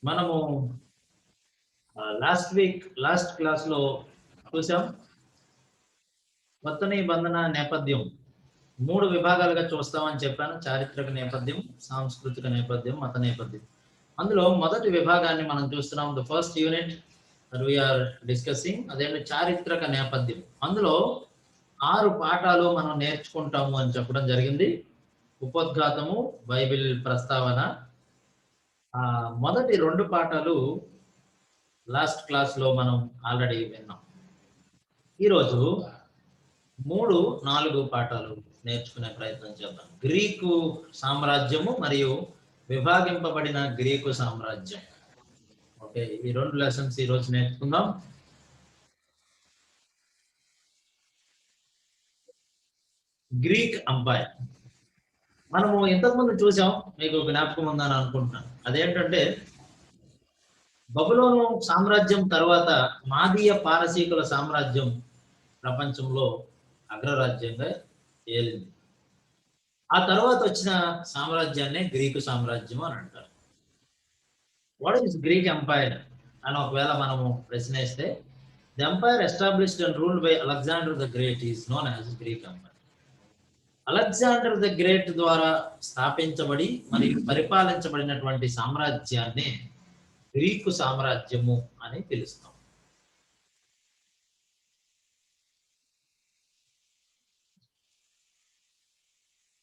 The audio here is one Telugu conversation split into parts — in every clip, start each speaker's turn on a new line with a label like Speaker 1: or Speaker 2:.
Speaker 1: మనము లాస్ట్ క్లాస్ లో చూసాం. కొత్త నిబంధన నేపథ్యం 3 విభాగాలుగా చూస్తామని చెప్పాను. చారిత్రక నేపథ్యం, సాంస్కృతిక నేపథ్యం, మత నేపథ్యం. అందులో మొదటి విభాగాన్ని మనం చూస్తున్నాం. The first unit that we are discussing అదేంటి చారిత్రక నేపథ్యం. అందులో 6 పాఠాలు మనం నేర్చుకుంటాము అని చెప్పడం జరిగింది. ఉపోద్ఘాతము, బైబిల్ ప్రస్తావన. మొదటి 2 పాఠాలు లాస్ట్ క్లాస్ లో మనం ఆల్రెడీ విన్నాం. ఈరోజు 3, 4 పాఠాలు నేర్చుకునే ప్రయత్నం చేద్దాం. గ్రీకు సామ్రాజ్యము మరియు విభాగింపబడిన గ్రీకు సామ్రాజ్యం. ఓకే, ఈ 2 లెసన్స్ ఈ రోజు నేర్చుకుందాం. గ్రీక్ ఎంపైర్ మనము ఇంతకుముందు చూసాం, మీకు జ్ఞాపకం ఉందని అనుకుంటున్నాను. అదేంటంటే బబులోను సామ్రాజ్యం తర్వాత మాదీయ పారసీకుల సామ్రాజ్యం ప్రపంచంలో అగ్రరాజ్యంగా ఏలింది. ఆ తర్వాత వచ్చిన సామ్రాజ్యాన్ని గ్రీకు సామ్రాజ్యం అని అంటారు. వాట్ ఈస్ గ్రీక్ ఎంపైర్ అని ఒకవేళ మనము ప్రశ్నిస్తే, the empire established and ruled by Alexander the Great is known as Greek empire. Alexander the Great ద్వారా స్థాపించబడి మరియు పరిపాలించబడినటువంటి సామ్రాజ్యాన్ని గ్రీకు సామ్రాజ్యము అని పిలుస్తాం.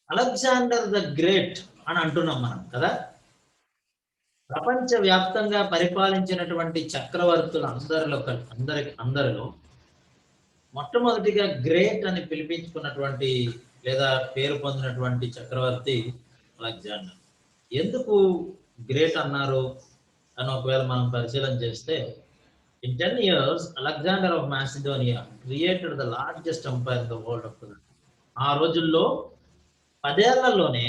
Speaker 1: అలెగ్జాండర్ ద గ్రేట్ అని అంటున్నాం మనం కదా. ప్రపంచ వ్యాప్తంగా పరిపాలించినటువంటి చక్రవర్తులు అందరిలో మొట్టమొదటిగా గ్రేట్ అని పిలిపించుకున్నటువంటి లేదా పేరు పొందినటువంటి చక్రవర్తి అలెగ్జాండర్. ఎందుకు గ్రేట్ అన్నారు అని ఒకవేళ మనం పరిశీలన చేస్తే, in 10 years Alexander of Macedonia created the largest empire in the world of the time. ఆ రోజుల్లో 10 ఏళ్లలోనే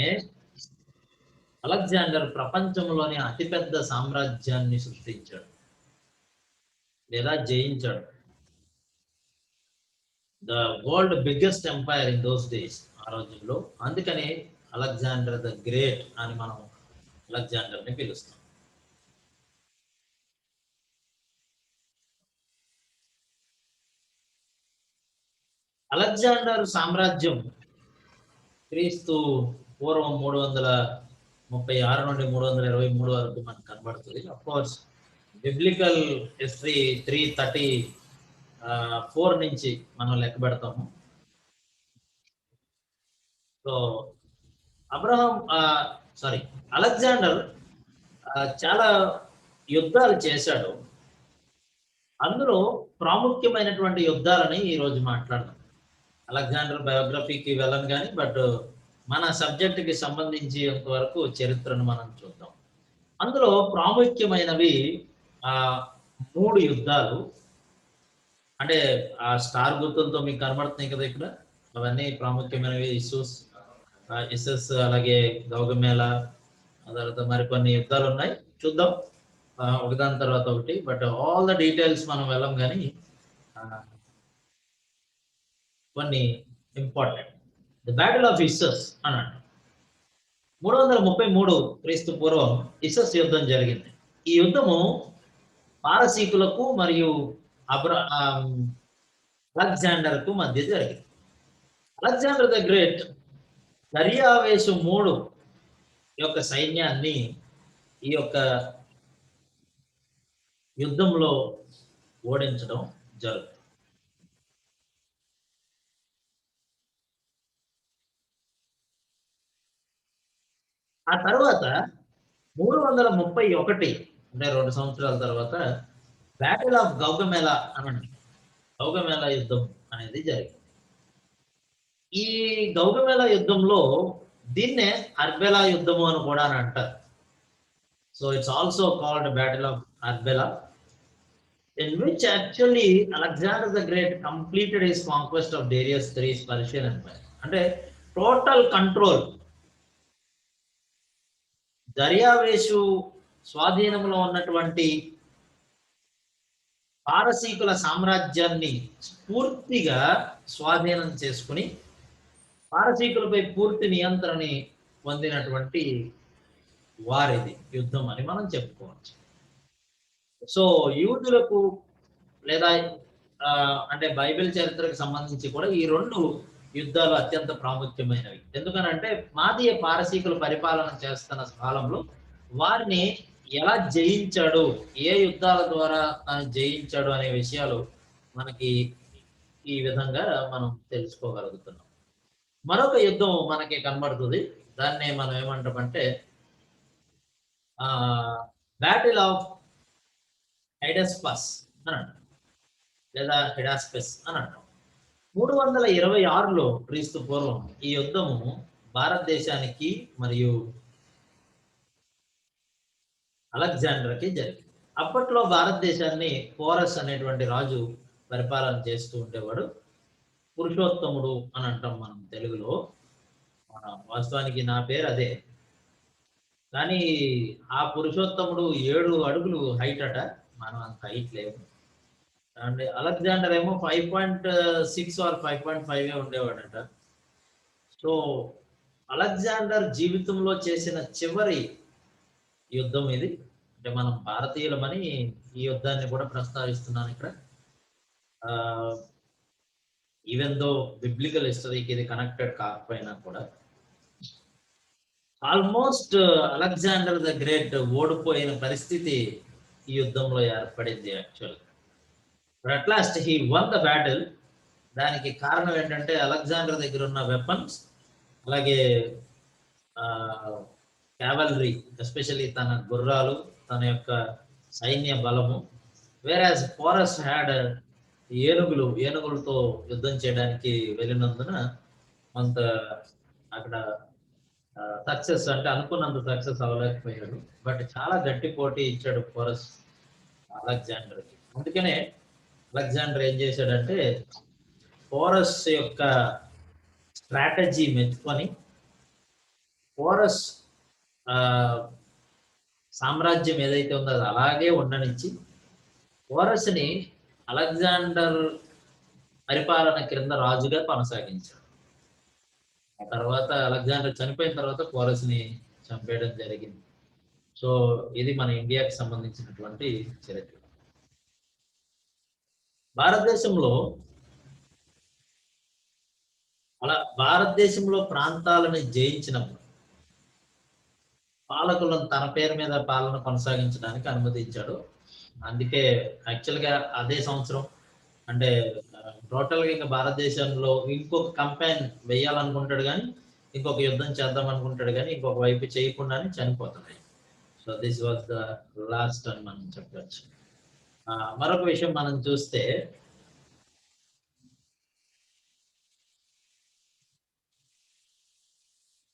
Speaker 1: అలెగ్జాండర్ ప్రపంచంలోని అతిపెద్ద సామ్రాజ్యాన్ని సృష్టించాడు లేదా జయించాడు. The world biggest empire in those days, ఆ రోజుల్లో. అందుకని అలెగ్జాండర్ ద గ్రేట్ అని మనం అలెగ్జాండర్ ని పిలుస్తాం. అలెగ్జాండర్ సామ్రాజ్యం క్రీస్తు పూర్వం 336 నుండి 323 వరకు మనకు కనబడుతుంది. అఫ్ కోర్స్ బిబ్లికల్ హిస్టరీ 334 నుంచి మనం లెక్క పెడతాము. సో అలెగ్జాండర్ చాలా యుద్ధాలు చేశాడు. అందులో ప్రాముఖ్యమైనటువంటి యుద్ధాలని ఈరోజు మాట్లాడదాం. అలెగ్జాండర్ బయోగ్రఫీకి వెళ్ళను కానీ, బట్ మన సబ్జెక్టుకి సంబంధించి వరకు చరిత్రను మనం చూద్దాం. అందులో ప్రాముఖ్యమైనవి 3 యుద్ధాలు. అంటే ఆ స్టార్ గుర్తులతో మీకు కనబడుతున్నాయి కదా ఇక్కడ, అవన్నీ ప్రాముఖ్యమైనవి. ఇసస్, అలాగే గౌగమేళ, ఆ తర్వాత మరికొన్ని యుద్ధాలు ఉన్నాయి. చూద్దాం ఒకదాని తర్వాత ఒకటి, బట్ ఆల్ ద డీటెయిల్స్ మనం వెళ్ళం కానీ కొన్ని ఇంపార్టెంట్. ది బ్యాటిల్ ఆఫ్ ఇస్సస్ అని అంటారు. 333 క్రీస్తు పూర్వం ఇస్సస్ యుద్ధం జరిగింది. ఈ యుద్ధము పారసీకులకు మరియు అలెగ్జాండర్ కు మధ్య జరిగింది. అలెగ్జాండర్ ద గ్రేట్ దర్యావేషు III యొక్క సైన్యాన్ని ఈ యొక్క యుద్ధంలో ఓడించడం జరుగుతుంది. ఆ తర్వాత 331 అంటే 2 సంవత్సరాల తర్వాత బ్యాటిల్ ఆఫ్ గౌగమేళ అనండి, గౌగమేళ యుద్ధం అనేది జరిగింది. ఈ గౌగమేళ యుద్ధంలో దీన్నే అర్బెలా యుద్ధము అని కూడా అంటారు. So it's also called battle of Arbela, in which actually Alexander the Great completed his conquest of Darius III's Persian Empire. అంటే టోటల్ కంట్రోల్, దర్యావేషు స్వాధీనంలో ఉన్నటువంటి పారసీకుల సామ్రాజ్యాన్ని పూర్తిగా స్వాధీనం చేసుకుని పారసీకులపై పూర్తి నియంత్రణని పొందినటువంటి వార్ ఇది, యుద్ధం అని మనం చెప్పుకోవచ్చు. సో యూదులకు లేదా అంటే బైబిల్ చరిత్రకు సంబంధించి కూడా ఈ 2 యుద్ధాలు అత్యంత ప్రాముఖ్యమైనవి. ఎందుకనంటే మాదీయ పారసీకులు పరిపాలన చేస్తున్న కాలంలో వారిని ఎలా జయించాడు, ఏ యుద్ధాల ద్వారా జయించాడు అనే విషయాలు మనకి ఈ విధంగా మనం తెలుసుకోగలుగుతున్నాం. మరొక యుద్ధం మనకి కనబడుతుంది. దాన్నే మనం ఏమంటామంటే బ్యాటిల్ ఆఫ్ హైడస్పస్ అని అంటాం, లేదా హెడాస్పెస్ అని అంటాం. 326లో క్రీస్తు పూర్వం ఈ యుద్ధము భారతదేశానికి మరియు అలెగ్జాండర్కి జరిగింది. అప్పట్లో భారతదేశాన్ని పోరస్ అనేటువంటి రాజు పరిపాలన చేస్తూ ఉండేవాడు. పురుషోత్తముడు అని అంటాం మనం తెలుగులో. వాస్తవానికి నా పేరు అదే, కానీ ఆ పురుషోత్తముడు 7 అడుగులు హైట్ అట, మనం అంత హైట్ లేవు. అండ్ అలెగ్జాండర్ ఏమో 5.6 ఆర్ 5.5 ఉండేవాడట. సో అలెగ్జాండర్ జీవితంలో చేసిన చివరి యుద్ధం ఇది. అంటే మనం భారతీయులమని ఈ యుద్ధాన్ని కూడా ప్రస్తావిస్తున్నాను ఇక్కడ. ఈవెన్ దో బిబ్లికల్ హిస్టరీకి ఇది కనెక్టెడ్ కాకపోయినా కూడా ఆల్మోస్ట్ అలెగ్జాండర్ ద గ్రేట్ ఓడిపోయిన పరిస్థితి ఈ యుద్ధంలో ఏర్పడింది యాక్చువల్గా. But at last he one the battle. దానికి కారణం ఏంటంటే అలెగ్జాండర్ దగ్గర ఉన్న వెపన్స్, అలాగే క్యావలరీ, ఎస్పెషల్లీ తన గుర్రాలు, తన యొక్క సైన్య బలము. వేరాజ్ పోరస్ హ్యాడ్ ఏనుగులతో యుద్ధం చేయడానికి వెళ్ళినందున కొంత అక్కడ సక్సెస్ అంటే అనుకున్నంత సక్సెస్ అవ్వలేకపోయాడు. బట్ చాలా గట్టి పోటీ ఇచ్చాడు పోరస్ అలెగ్జాండర్కి. అందుకనే అలెగ్జాండర్ ఏం చేశాడంటే పోరస్ యొక్క స్ట్రాటజీ మెచ్చుకొని పోరస్ సామ్రాజ్యం ఏదైతే ఉందో అది అలాగే ఉండనిచ్చి పోరస్ని అలెగ్జాండర్ పరిపాలన క్రింద రాజుగా కొనసాగించాడు. ఆ తర్వాత అలెగ్జాండర్ చనిపోయిన తర్వాత పోరస్ని చంపేయడం జరిగింది. సో ఇది మన ఇండియాకి సంబంధించినటువంటి చరిత్ర. భారతదేశంలో ప్రాంతాలను జయించినప్పుడు పాలకులను తన పేరు మీద పాలన కొనసాగించడానికి అనుమతించాడు. అందుకే యాక్చువల్గా అదే సంవత్సరం అంటే టోటల్గా ఇంకా భారతదేశంలో ఇంకొక కంపెయిన్ వేయాలనుకుంటాడు, కానీ ఇంకొక యుద్ధం చేద్దాం అనుకుంటాడు, కానీ ఇంకొక వైపు చేయకుండానే చనిపోతాడు. So this was the last అని మనం చెప్పచ్చు. మరొక విషయం మనం చూస్తే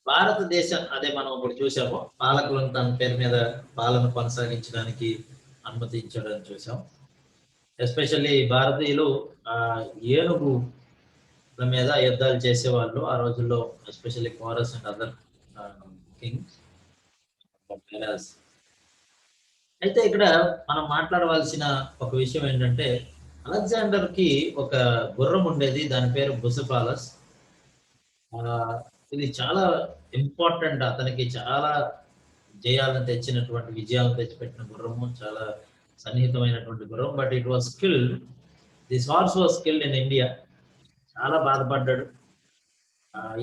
Speaker 1: భారతదేశం అదే మనం ఇప్పుడు చూసాము, పాలకులను తన పేరు మీద పాలన కొనసాగించడానికి అనుమతించడం చూసాం. ఎస్పెషల్లీ భారతీయులు ఏనుగుల మీద యుద్ధాలు చేసేవాళ్ళు ఆ రోజుల్లో, especially porous and other Kings. అయితే ఇక్కడ మనం మాట్లాడవలసిన ఒక విషయం ఏంటంటే అలెగ్జాండర్ కి ఒక గుర్రం ఉండేది, దాని పేరు బుసఫాలస్. ఇది చాలా ఇంపార్టెంట్, అతనికి చాలా జయాలను తెచ్చినటువంటి, విజయాలను తెచ్చిపెట్టిన గుర్రము, చాలా సన్నిహితమైనటువంటి గుర్రం. But it was skilled, this horse was skilled in India. చాలా బాధపడ్డాడు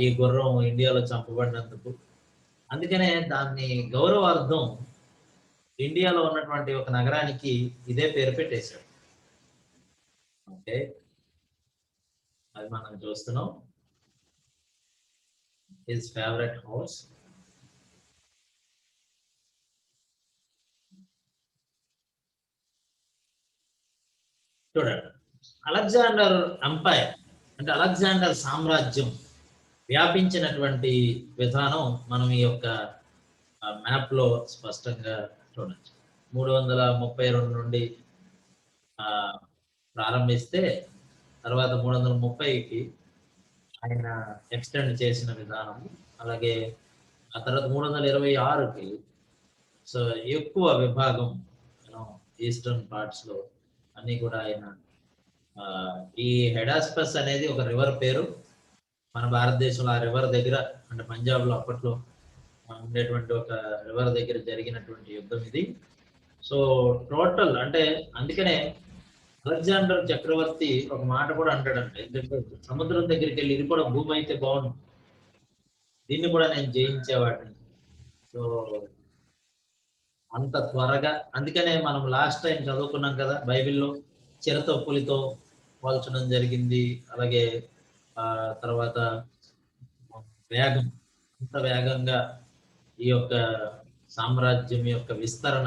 Speaker 1: ఈ గుర్రం ఇండియాలో చంపబడినందుకు. అందుకనే దాన్ని గౌరవార్థం ఇండియాలో ఉన్నటువంటి ఒక నగరానికి ఇదే పేరు పెట్టేశాడు. ఓకే, అది మనం చూస్తున్నాం. His favourite house. చూడండి, అలెగ్జాండర్ ఎంపైర్ అంటే అలెగ్జాండర్ సామ్రాజ్యం వ్యాపించినటువంటి విధానం మనం ఈ యొక్క మ్యాప్ లో స్పష్టంగా చూడొచ్చు. 332 నుండి ప్రారంభిస్తే తర్వాత 330కి ఆయన ఎక్స్టెండ్ చేసిన విధానం, అలాగే ఆ తర్వాత 326కి సో ఎక్కువ విభాగం ఈస్టర్న్ పార్ట్స్ లో అన్ని కూడా ఆయన ఈ హెడాస్పస్ అనేది ఒక రివర్ పేరు మన భారతదేశంలో. ఆ రివర్ దగ్గర అంటే పంజాబ్ లో అప్పట్లో ఉండేటువంటి ఒక రివర్ దగ్గర జరిగినటువంటి యుద్ధం ఇది. సో టోటల్ అంటే అందుకనే అలెగ్జాండర్ చక్రవర్తి ఒక మాట కూడా అంటాడంటే, ఎందుకంటే సముద్రం దగ్గరికి వెళ్ళి ఇది కూడా భూమి అయితే బాగుండు, దీన్ని కూడా నేను జయించేవాడిని. సో అంత త్వరగా, అందుకనే మనం లాస్ట్ టైం చదువుకున్నాం కదా బైబిల్లో, చిరత పులితో పోల్చడం జరిగింది. అలాగే తర్వాత వేగం, అంత వేగంగా ఈ యొక్క సామ్రాజ్యం యొక్క విస్తరణ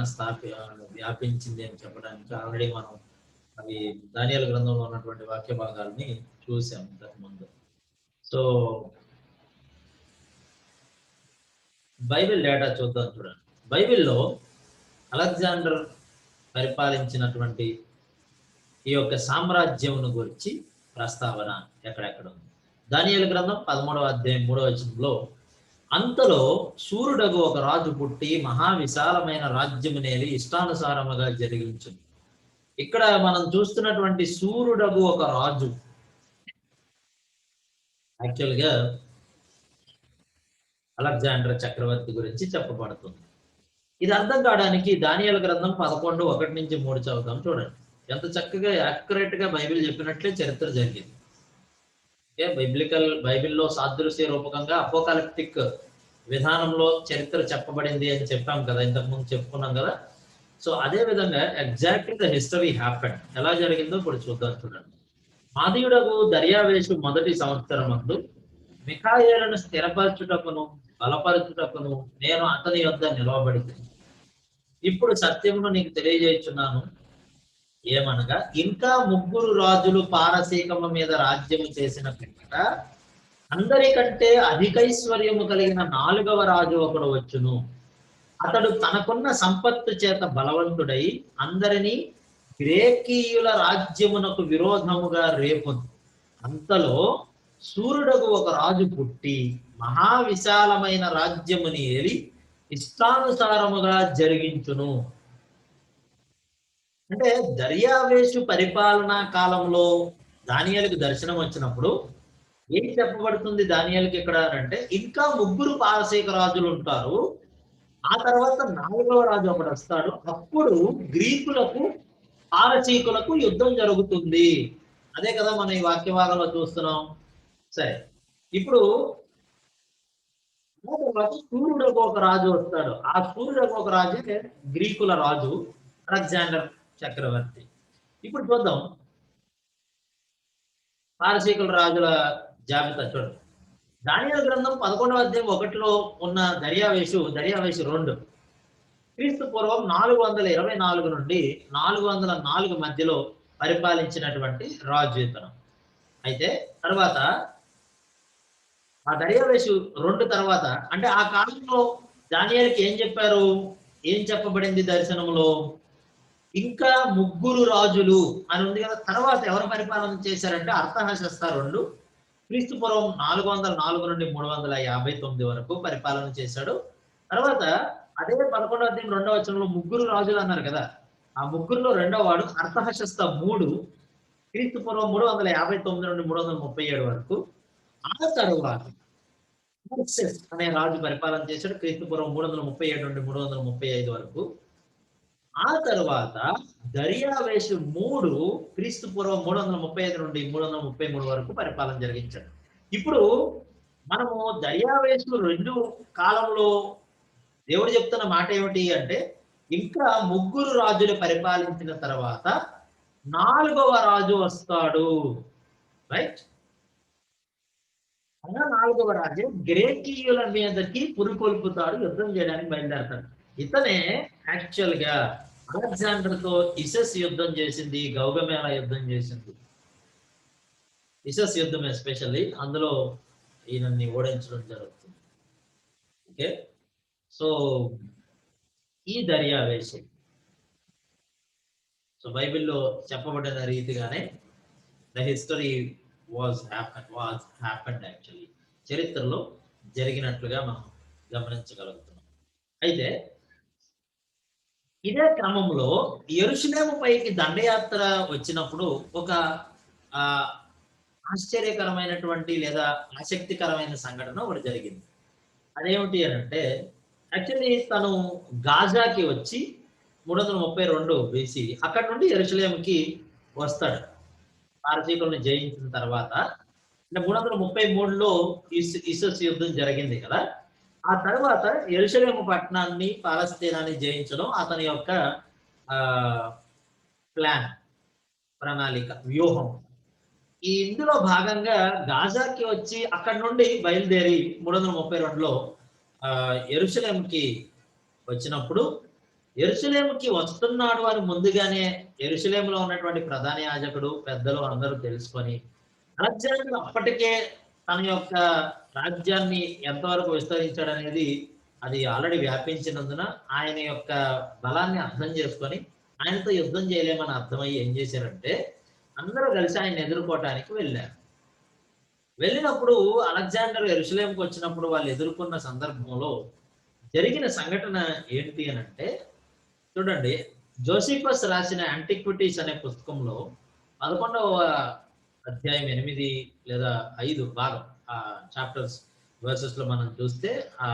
Speaker 1: వ్యాపించింది అని చెప్పడానికి ఆల్రెడీ మనం అవి దానియేలు గ్రంథంలో ఉన్నటువంటి వాక్య భాగాల్ని చూసాం ఇంతకు ముందు. సో బైబిల్ డేటా చూద్దాం. చూడండి, బైబిల్లో అలెగ్జాండర్ పరిపాలించినటువంటి ఈ యొక్క సామ్రాజ్యమును గురించి ప్రస్తావన ఎక్కడెక్కడ ఉంది. దానియేలు గ్రంథం 11వ అధ్యాయం 3వ వచనంలో, అంతలో సూర్యుడగు ఒక రాజు పుట్టి మహా విశాలమైన రాజ్యమునేది ఇష్టానుసారముగా జరిగించును. ఇక్కడ మనం చూస్తున్నటువంటి సూర్యుడగు ఒక రాజు యాక్చువల్గా అలెగ్జాండర్ చక్రవర్తి గురించి చెప్పబడుతుంది. ఇది అర్థం కావడానికి దానియేలు గ్రంథం 11:1-3 చదువుతాం. చూడండి ఎంత చక్కగా యాక్యురేట్ గా బైబిల్ చెప్పినట్లే చరిత్ర జరిగింది. బైబిల్లో సాదృశ్య రూపకంగా అపోకాలిప్టిక్ విధానంలో చరిత్ర చెప్పబడింది అని చెప్పాం కదా, ఇంతకు ముందు చెప్పుకున్నాం కదా. సో అదే విధంగా ఎగ్జాక్ట్లీ ద హిస్టరీ హ్యాపెండ్. ఎలా జరిగిందో ఇప్పుడు చూద్దాం. చూడండి, మాదీయుడగు దర్యావేషు మొదటి సంవత్సరమందు మిఖాయేలును స్థిరపరచుటకును బలపరచుటకును నేను అతని యొద్ద నిలవబడింది. ఇప్పుడు సత్యమును నీకు తెలియజేస్తున్నాను. ఏమనగా, ఇంకా 3 రాజులు పారసీకము మీద రాజ్యము చేసిన పిమ్మట అందరికంటే అధికైశ్వర్యము కలిగిన 4వ రాజు ఒకడు వచ్చును. అతడు తనకున్న సంపత్తు చేత బలవంతుడై అందరినీ గ్రేకీయుల రాజ్యమునకు విరోధముగా రేపును. అంతలో సూర్యుడకు ఒక రాజు పుట్టి మహా విశాలమైన రాజ్యముని ఏలి ఇష్టానుసారముగా జరిగించును. అంటే దర్యావేషు పరిపాలనా కాలంలో దానియేలుకు దర్శనం వచ్చినప్పుడు ఏం చెప్పబడుతుంది దానియేలుకి ఇక్కడ అంటే, ఇంకా 3 పారసీక రాజులు ఉంటారు, ఆ తర్వాత 4వ రాజు ఒకడు వస్తాడు, అప్పుడు గ్రీకులకు పారసీకులకు యుద్ధం జరుగుతుంది. అదే కదా మనం ఈ వాక్య భాగంలో చూస్తున్నాం. సరే, ఇప్పుడు సూర్యుడకు ఒక రాజు వస్తాడు. ఆ సూర్యుడకు ఒక రాజు గ్రీకుల రాజు అలెగ్జాండర్ చక్రవర్తి. ఇప్పుడు చూద్దాం పారసీకుల రాజుల జాబితా. చూడండి, దానియేలు గ్రంథం 11వ అధ్యాయం 1లో ఉన్న దర్యావేషు 2 క్రీస్తు పూర్వం 424 నుండి 404 మధ్యలో పరిపాలించినటువంటి రాజు ఇతను. అయితే తర్వాత ఆ దర్యావేషు 2 తర్వాత, అంటే ఆ కాలంలో దానియేలుకి ఏం చెప్పారు, ఏం చెప్పబడింది దర్శనంలో, ఇంకా 3 రాజులు అని ఉంది కదా. తర్వాత ఎవరు పరిపాలన చేశారంటే అర్తహషస్త 2 క్రీస్తు పూర్వం 404 నుండి 359 వరకు పరిపాలన చేశాడు. తర్వాత అదే 11వ అధ్యాయం 2వ వచనంలో 3 రాజులు అన్నారు కదా, ఆ 3లో 2వ వాడు అర్తహషస్త 3 క్రీస్తు పూర్వం 359 నుండి 337 వరకు. ఆ తరువాత అనే రాజు పరిపాలన చేశాడు క్రీస్తు పూర్వం 337 నుండి 335 వరకు. ఆ తర్వాత దర్యావేషు 3 క్రీస్తు పూర్వం 335 నుండి 333 వరకు పరిపాలన జరిగించాడు. ఇప్పుడు మనము దర్యావేషు 2 కాలంలో దేవుడు చెప్తున్న మాట ఏమిటి అంటే, ఇంకా 3 రాజులు పరిపాలించిన తర్వాత 4వ రాజు వస్తాడు. రైట్, 4వ రాజు గ్రేకీయుల మీదకి పురికొల్పుతాడు, యుద్ధం చేయడానికి బయలుదేరతాడు. ఇతనే యాక్చువల్ గా అలెగ్జాండర్ తో ఇసస్ యుద్ధం చేసింది, గౌగమేళ యుద్ధం చేసింది. ఇసస్ యుద్ధం ఎస్పెషల్లీ అందులో ఈయనని ఓడించడం జరుగుతుంది. ఓకే, సో ఈ దర్యావేషు సో బైబిల్లో చెప్పబడిన రీతిగానే the history was happened actually, చరిత్రలో జరిగినట్లుగా మనం గమనించగలుగుతున్నాం. అయితే ఇదే క్రమంలో యెరూషలేము పైకి దండయాత్ర వచ్చినప్పుడు ఒక ఆశ్చర్యకరమైనటువంటి లేదా ఆసక్తికరమైన సంఘటన ఒకటి జరిగింది. అదేమిటి అని అంటే యాక్చువల్లీ తను గాజాకి వచ్చి 332 బీసీ అక్కడ నుండి యెరూషలేముకి వస్తాడు. పారసీకులను జయించిన తర్వాత అంటే 333లో ఇస్సోస్ యుద్ధం జరిగింది కదా! ఆ తర్వాత యెరూషలేము పట్టణాన్ని పాలస్తీనాని జయించడం అతని యొక్క ఆహ్, ప్లాన్, ప్రణాళిక, వ్యూహం. ఈ ఇందులో భాగంగా గాజాకి వచ్చి అక్కడి నుండి బయలుదేరి 332లో యెరూషలేముకి వచ్చినప్పుడు యెరూషలేముకి వస్తున్నాడు అని ముందుగానే యెరూషలేములో ఉన్నటువంటి ప్రధాన యాజకుడు, పెద్దలు అందరూ తెలుసుకొని అలెగ్జాండర్ అప్పటికే తన యొక్క రాజ్యాన్ని ఎంతవరకు విస్తరించాడనేది అది ఆల్రెడీ వ్యాపించినందున ఆయన యొక్క బలాన్ని అర్థం చేసుకొని ఆయనతో యుద్ధం చేయలేమని అర్థమయ్యి ఏం చేశారంటే అందరూ కలిసి ఆయన్ని ఎదుర్కోవటానికి వెళ్ళారు. వెళ్ళినప్పుడు అలెగ్జాండర్ యెరూషలేముకి వచ్చినప్పుడు వాళ్ళు ఎదుర్కొన్న సందర్భంలో జరిగిన సంఘటన ఏంటి అనంటే చూడండి, జోసిఫస్ రాసిన యాంటిక్విటీస్ అనే పుస్తకంలో 11వ అధ్యాయం 8 లేదా 5 భాగం చాప్టర్స్ వర్సెస్ లో మనం చూస్తే ఆ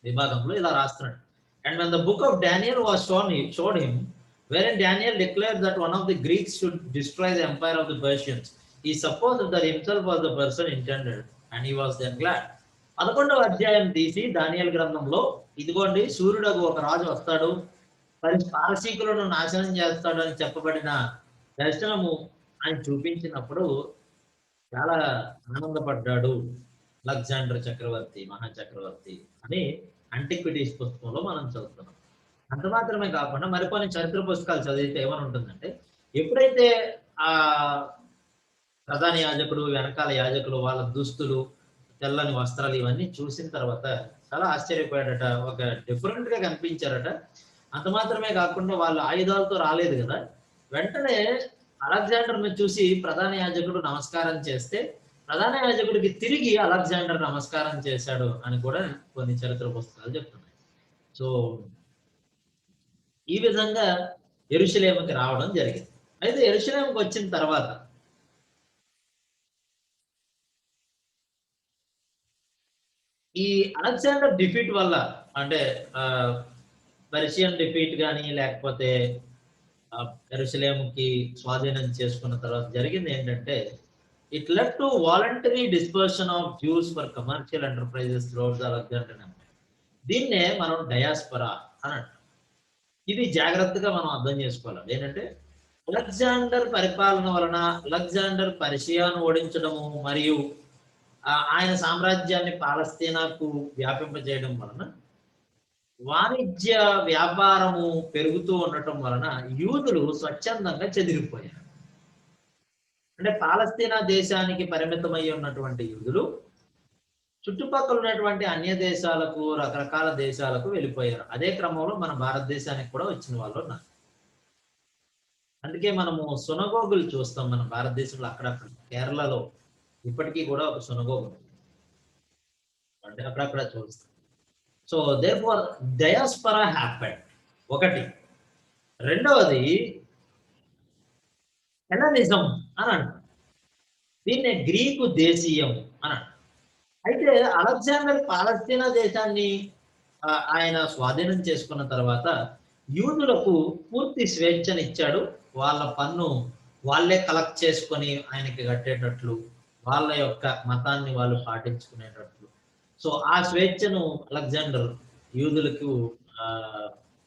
Speaker 1: విభాగంలో ఇలా రాస్తున్నాడు. And when the book of Daniel was showed him, wherein Daniel declared that one of the Greeks should destroy the empire of the Persians, he supposed that himself was the person intended, and he was then glad. 11వ అధ్యాయం తీసి దానియేలు గ్రంథంలో ఇదిగోండి సూర్యుడగు ఒక రాజు వస్తాడు, పారసీకులను నాశనం చేస్తాడు అని చెప్పబడిన దర్శనము ఆయన చూపించినప్పుడు చాలా ఆనందపడ్డాడు అలెగ్జాండర్ చక్రవర్తి, మహాచక్రవర్తి అని యాంటిక్విటీస్ పుస్తకంలో మనం చదువుతున్నాం. అంత మాత్రమే కాకుండా మరికొన్ని చరిత్ర పుస్తకాలు చదివితే ఏమని ఉంటుందంటే ఎప్పుడైతే ఆ ప్రధాన యాజకుడు, వెనకాల యాజకులు, వాళ్ళ దుస్తులు, తెల్లని వస్త్రాలు ఇవన్నీ చూసిన తర్వాత చాలా ఆశ్చర్యపోయాడట. ఒక డిఫరెంట్ గా కనిపించారట. అంత మాత్రమే కాకుండా వాళ్ళు ఆయుధాలతో రాలేదు కదా, వెంటనే అలెగ్జాండర్ ను చూసి ప్రధాన యాజకుడు నమస్కారం చేస్తే ప్రధాన యాజకుడికి తిరిగి అలెగ్జాండర్ నమస్కారం చేశాడు అని కూడా కొన్ని చరిత్ర పుస్తకాలు చెప్తున్నాయి. సో ఈ విధంగా యెరూషలేముకి రావడం జరిగింది. అయితే యెరూషలేముకి వచ్చిన తర్వాత ఈ అలెగ్జాండర్ డిఫీట్ వల్ల అంటే పర్షియన్ డిఫీట్ కానీ లేకపోతే యెరూషలేముకి స్వాధీనం చేసుకున్న తర్వాత జరిగింది ఏంటంటే it led to voluntary dispersion of Jews for commercial enterprises throughout the Alexander empire. దీన్నే మనం డయాస్పరా అని అంటాం. ఇది జాగ్రత్తగా మనం అర్థం చేసుకోవాలి. ఏంటంటే అలెగ్జాండర్ పరిపాలన వలన అలెగ్జాండర్ పర్షియాను ఓడించడము మరియు ఆయన సామ్రాజ్యాన్ని పాలస్తీనాకు వ్యాపింపజేయడం వలన వాణిజ్య వ్యాపారము పెరుగుతూ ఉండటం వలన యూదులు స్వచ్ఛందంగా చెదిరిపోయారు. అంటే పాలస్తీనా దేశానికి పరిమితమై ఉన్నటువంటి యూదులు చుట్టుపక్కల ఉన్నటువంటి అన్య దేశాలకు, రకరకాల దేశాలకు వెళ్ళిపోయారు. అదే క్రమంలో మన భారతదేశానికి కూడా వచ్చిన వాళ్ళు ఉన్నారు. అందుకే మనము సునగోగులు చూస్తాం మన భారతదేశంలో అక్కడక్కడ. కేరళలో ఇప్పటికీ కూడా ఒక సునగోగు అంటే అక్కడక్కడ చూస్తాం. సో దేర్ఫోర్ డయాస్పరా హ్యాపెండ్ ఒకటి. రెండవది హెలనిజం అని అంటారు. దీన్నే గ్రీకు దేశీయం అని అంటారు. అయితే అలెగ్జాండర్ పాలస్తీనా దేశాన్ని ఆయన స్వాధీనం చేసుకున్న తర్వాత యూదులకు పూర్తి స్వేచ్ఛనిచ్చాడు. వాళ్ళ పన్ను వాళ్ళే కలెక్ట్ చేసుకొని ఆయనకి కట్టేటట్లు, వాళ్ళ యొక్క మతాన్ని వాళ్ళు పాటించుకునేటట్లు. సో ఆ స్వేచ్ఛను అలెగ్జాండర్ యూదులకు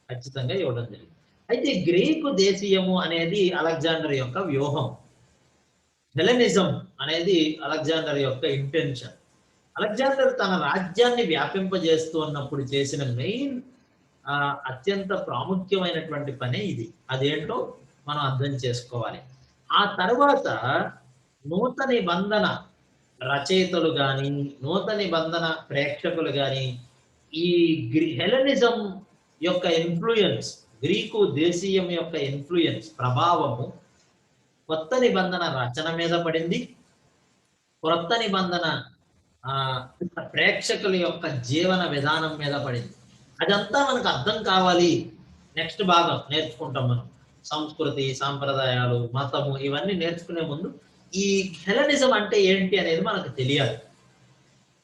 Speaker 1: ఖచ్చితంగా ఇవ్వడం జరిగింది. అయితే గ్రీకు దేశీయము అనేది అలెగ్జాండర్ యొక్క వ్యూహం. హెలెనిజం అనేది అలెగ్జాండర్ యొక్క ఇంటెన్షన్. అలెగ్జాండర్ తన రాజ్యాన్ని వ్యాపింపజేస్తూ ఉన్నప్పుడు చేసిన మెయిన్ అత్యంత ప్రాముఖ్యమైనటువంటి పనే ఇది. అదేంటో మనం అర్థం చేసుకోవాలి. ఆ తర్వాత నూతన నిబంధన రచయితలు కానీ, నూతన నిబంధన ప్రేక్షకులు కానీ ఈ హెలెనిజం యొక్క ఇన్ఫ్లుయెన్స్, గ్రీకు దేశీయం యొక్క ఇన్ఫ్లుయెన్స్, ప్రభావము కొత్త నిబంధన రచన మీద పడింది. కొత్త నిబంధన ప్రేక్షకుల యొక్క జీవన విధానం మీద పడింది. అదంతా మనకు అర్థం కావాలి. నెక్స్ట్ భాగం నేర్చుకుంటాం మనం. సంస్కృతి, సాంప్రదాయాలు, మతము ఇవన్నీ నేర్చుకునే ముందు ఈ హెలెనిజం అంటే ఏంటి అనేది మనకు తెలియాలి.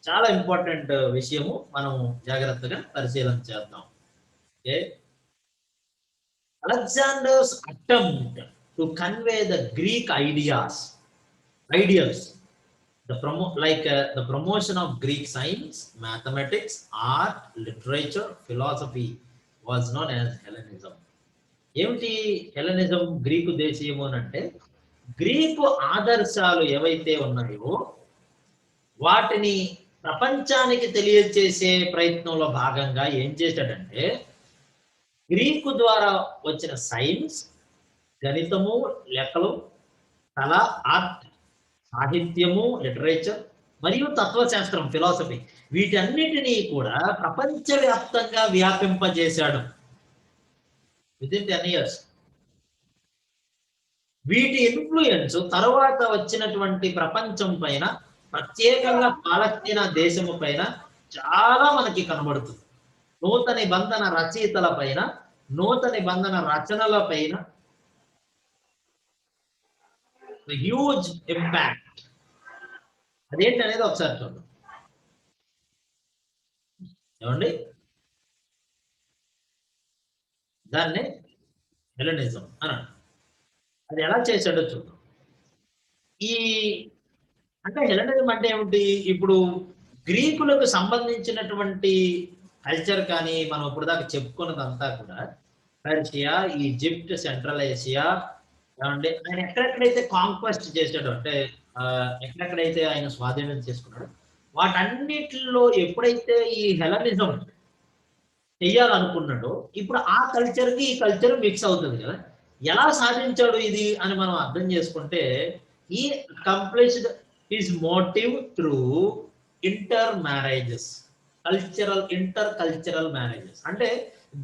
Speaker 1: చాలా ఇంపార్టెంట్ విషయము, మనం జాగ్రత్తగా పరిశీలన చేద్దాం. Okay. Alexander's attempt to convey the Greek ideals, the promotion of Greek science, mathematics, art, literature, philosophy was known as Hellenism. ఏమిటి హెలెనిజం, గ్రీకు దేశీయము అంటే గ్రీకు ఆదర్శాలు ఏవైతే ఉన్నాయో వాటిని ప్రపంచానికి తెలియజేసే ప్రయత్నంలో భాగంగా ఏం చేశాడంటే గ్రీకు ద్వారా వచ్చిన సైన్స్, గణితము, లెక్కలు, కళ, ఆర్ట్, సాహిత్యము, లిటరేచర్ మరియు తత్వశాస్త్రం, ఫిలాసఫీ, వీటన్నిటినీ కూడా ప్రపంచవ్యాప్తంగా వ్యాపింపజేశాడు వితిన్ 10 years. వీటి ఇన్ఫ్లుయెన్స్ తర్వాత వచ్చినటువంటి ప్రపంచం పైన, ప్రత్యేకంగా పాలస్తీనా దేశము పైన చాలా మనకి కనబడుతుంది. నూతన నిబంధన రచయితల పైన, నూతన నిబంధన రచనల పైన హ్యూజ్ ఇంపాక్ట్. అదేంటనేది ఒకసారి చూద్దాం. ఏమండి, దాన్ని హెలెనిజం అని అది ఎలా చేశాడో చూద్దాం. ఈ అంటే హెలెనిజం అంటే ఏమిటి? ఇప్పుడు గ్రీకులకు సంబంధించినటువంటి కల్చర్ కానీ మనం ఇప్పుడు దాకా చెప్పుకున్నదంతా కూడా పర్షియా, ఈజిప్ట్, సెంట్రల్ ఏషియా, ఏమండి ఆయన ఎక్కడెక్కడైతే కాంక్వెస్ట్ చేశాడో అంటే ఎక్కడెక్కడైతే ఆయన స్వాధీనం చేసుకున్నాడో వాటన్నిటిలో ఎప్పుడైతే ఈ హెలెనిజం చెయ్యాలనుకున్నాడో ఇప్పుడు ఆ కల్చర్ కి ఈ కల్చర్ మిక్స్ అవుతుంది కదా. ఎలా సాధించాడు ఇది అని మనం అర్థం చేసుకుంటే ఈ completed his motive through inter marriages, inter cultural marriages. అంటే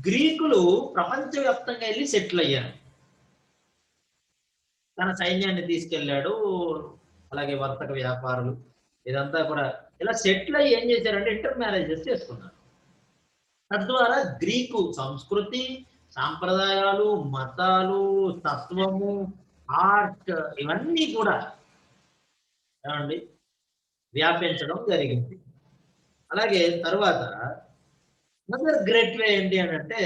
Speaker 1: గ్రీకులు ప్రపంచవ్యాప్తంగా వెళ్ళి సెటిల్ అయ్యారు, తన సైన్యాన్ని తీసుకెళ్ళాడు, అలాగే వర్తక వ్యాపారులు ఇదంతా కూడా ఇలా సెటిల్ అయ్యి ఏం చేశారంటే ఇంటర్ మ్యారేజెస్ చేసుకున్నారు. తద్వారా గ్రీకు సంస్కృతి, సాంప్రదాయాలు, మతాలు, తత్వము, ఆర్ట్ ఇవన్నీ కూడా ఏమండి వ్యాపించడం జరిగింది. అలాగే తర్వాత అనదర్ గ్రేట్ వే ఏంటి అని అంటే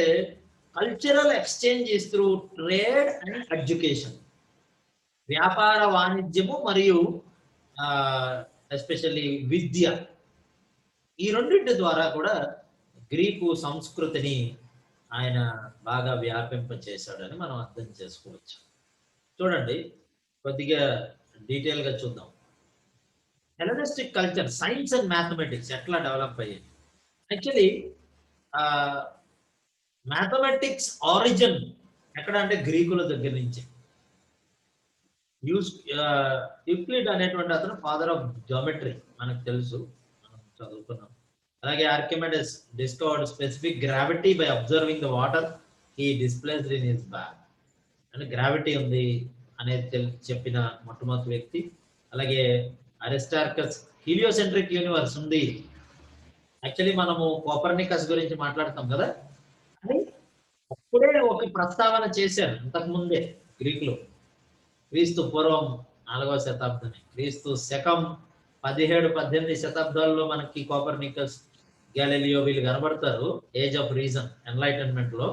Speaker 1: cultural exchange is through trade and education. వ్యాపార వాణిజ్యము మరియు ఎస్పెషల్లీ విద్య, ఈ రెండింటి ద్వారా కూడా గ్రీకు సంస్కృతిని ఆయన బాగా వ్యాపింప చేశాడని మనం అర్థం చేసుకోవచ్చు. చూడండి, కొద్దిగా డీటెయిల్ గా చూద్దాం. Hellenistic culture, science and mathematics ఎట్లా డెవలప్ అయ్యాయి? యాక్చువల్లీ మ్యాథమెటిక్స్ ఆరిజిన్ ఎక్కడ అంటే గ్రీకుల దగ్గర నుంచి. యూక్లిడ్ అనేటువంటి అతను ఫాదర్ ఆఫ్ జియోమెట్రీ మనకు తెలుసు, మనం చదువుకున్నాం. అలాగే Archimedes discovered specific gravity by observing the water he displaced in his bag. అంటే గ్రావిటీ ఉంది అనేది చెప్పిన మొట్టమొదటి వ్యక్తి. అలాగే అరిస్టార్కస్ హీలియోసెంట్రిక్ యూనివర్స్ ఉంది. యాక్చువల్లీ మనము కోపర్నికస్ గురించి మాట్లాడతాం కదా, అని అప్పుడే ఒక ప్రస్తావన చేశారు ఇంతకు ముందే గ్రీకులు. క్రీస్తు పూర్వం 4వ శతాబ్దం, క్రీస్తు శకం 17-18 శతాబ్దాల్లో మనకి కోపర్నికస్, గ్యాలీలియో వీళ్ళు కనబడతారు. ఏజ్ ఆఫ్ రీజన్, ఎన్లైటన్మెంట్ లో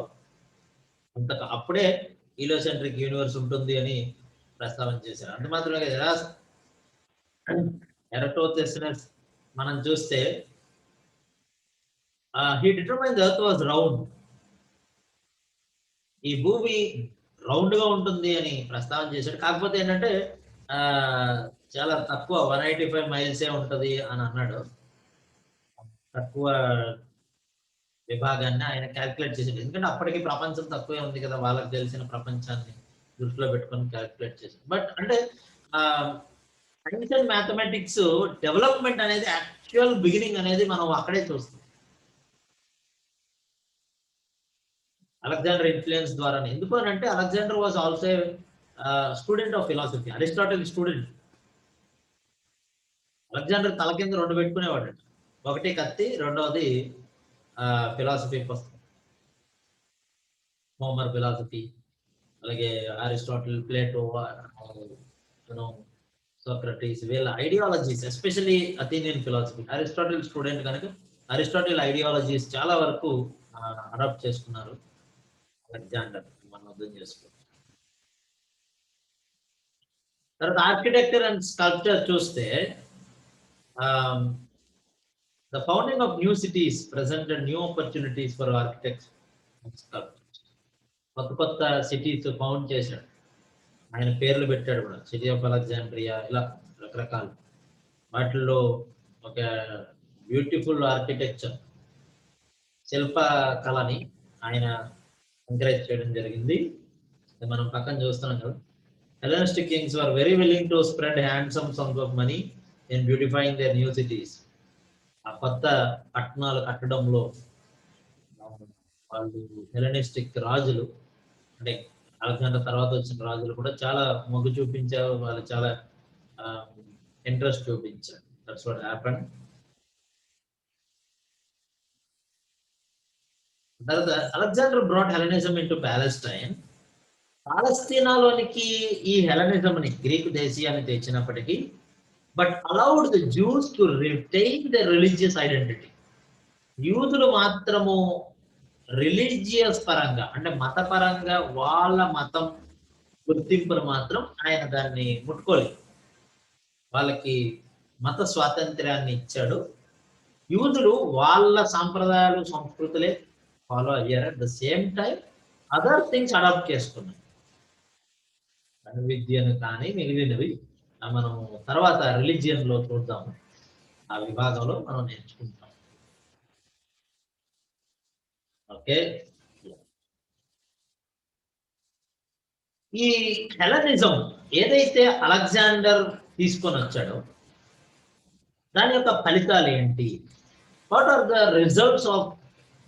Speaker 1: అప్పుడే హీలియోసెంట్రిక్ యూనివర్స్ ఉంటుంది అని ప్రస్తావన చేశారు. అంత మాత్రమే ఎరటోథెసినస్ మనం చూస్తే he determine the earth was round, ఈ భూమి రౌండ్ గా ఉంటుంది అని ప్రస్తావన చేశాడు. కాకపోతే ఏంటంటే చాలా తక్కువ 185 మైల్సే ఉంటది అని అన్నాడు. తక్కువ విభాగాన్ని ఆయన క్యాల్కులేట్ చేసాడు. ఎందుకంటే అప్పటికి ప్రపంచం తక్కువే ఉంది కదా, వాళ్ళకి తెలిసిన ప్రపంచాన్ని దృష్టిలో పెట్టుకొని క్యాల్కులేట్ చేశాడు. బట్ అంటే సైన్స్ అండ్ మ్యాథమెటిక్స్ డెవలప్మెంట్ అనేది యాక్చువల్ బిగినింగ్ అనేది మనం అక్కడే చూస్తాం. అలెగ్జాండర్ ఇన్ఫ్లుయెన్స్ ద్వారా. ఎందుకు అని అంటే Alexander was also student of philosophy, Aristotle student. Alexander తల కింద 2 పెట్టుకునేవాడు, ఒకటి కత్తి, రెండవది ఫిలాసఫీ పుస్తకం, హోమర్ ఫిలాసఫీ, అలాగే అరిస్టాటిల్, ప్లేటో, సోక్రటీస్ వీళ్ళ ideologies, especially Athenian philosophy, Aristotle student కనుక అరిస్టాటిల్ ఐడియాలజీస్ చాలా వరకు అడాప్ట్ చేసుకున్నారు అలెగ్జాండర్, మనం అర్థం చేసుకోవచ్చు. తర్వాత ఆర్కిటెక్చర్ అండ్ స్కల్ప్చర్ చూస్తే the founding of new cities presented new opportunities for architects and sculptures. కొత్త కొత్త సిటీస్ ఫౌండ్ చేశాడు, ఆయన పేర్లు పెట్టాడు కూడా, సిటీ ఆఫ్ అలెగ్జాండ్రియా, ఇలా రకరకాలు. వాటిల్లో ఒక బ్యూటిఫుల్ ఆర్కిటెక్చర్, శిల్ప కళని ఆయన ఎంకరేజ్ చేయడం జరిగింది. మనం పక్కన చూస్తున్నాం కదా, Hellenistic kings were very willing to spread handsome sums of money in beautifying their new cities. ఆ కొత్త పట్టణాలు కట్టడంలో వాళ్ళు హెలెనిస్టిక్ రాజులు, అంటే అలెగ్జాండర్ తర్వాత వచ్చిన రాజులు కూడా చాలా మొగ్గు చూపించారు, వాళ్ళు చాలా ఇంట్రెస్ట్ చూపించారు. That's what happened. తర్వాత Alexander brought Hellenism into Palestine. పాలస్తీనాలోనికి ఈ హెలెనిజంని, గ్రీకు దేశీయాన్ని తెచ్చినప్పటికీ, but allowed the Jews to retain the religious identity. యూదులు మాత్రము రిలీజియస్ పరంగా, అంటే మతపరంగా వాళ్ళ మతం గుర్తింపును మాత్రం ఆయన దాన్ని ముట్టుకోలేదు. వాళ్ళకి మత స్వాతంత్ర్యాన్ని ఇచ్చాడు. యూదులు వాళ్ళ సాంప్రదాయాలు సంస్కృతులే ఫాలో అయ్యారు. At the same time other things adapt చేసుకున్నారు. విద్యను కానీ మిగిలినవి మనం తర్వాత రిలీజియన్ లో చూద్దాము, ఆ విభాగంలో మనం నేర్చుకుంటాం. ఓకే, ఈ హెలెనిజం ఏదైతే అలెగ్జాండర్ తీసుకొని వచ్చాడో దాని యొక్క ఫలితాలు ఏంటి, what are the results of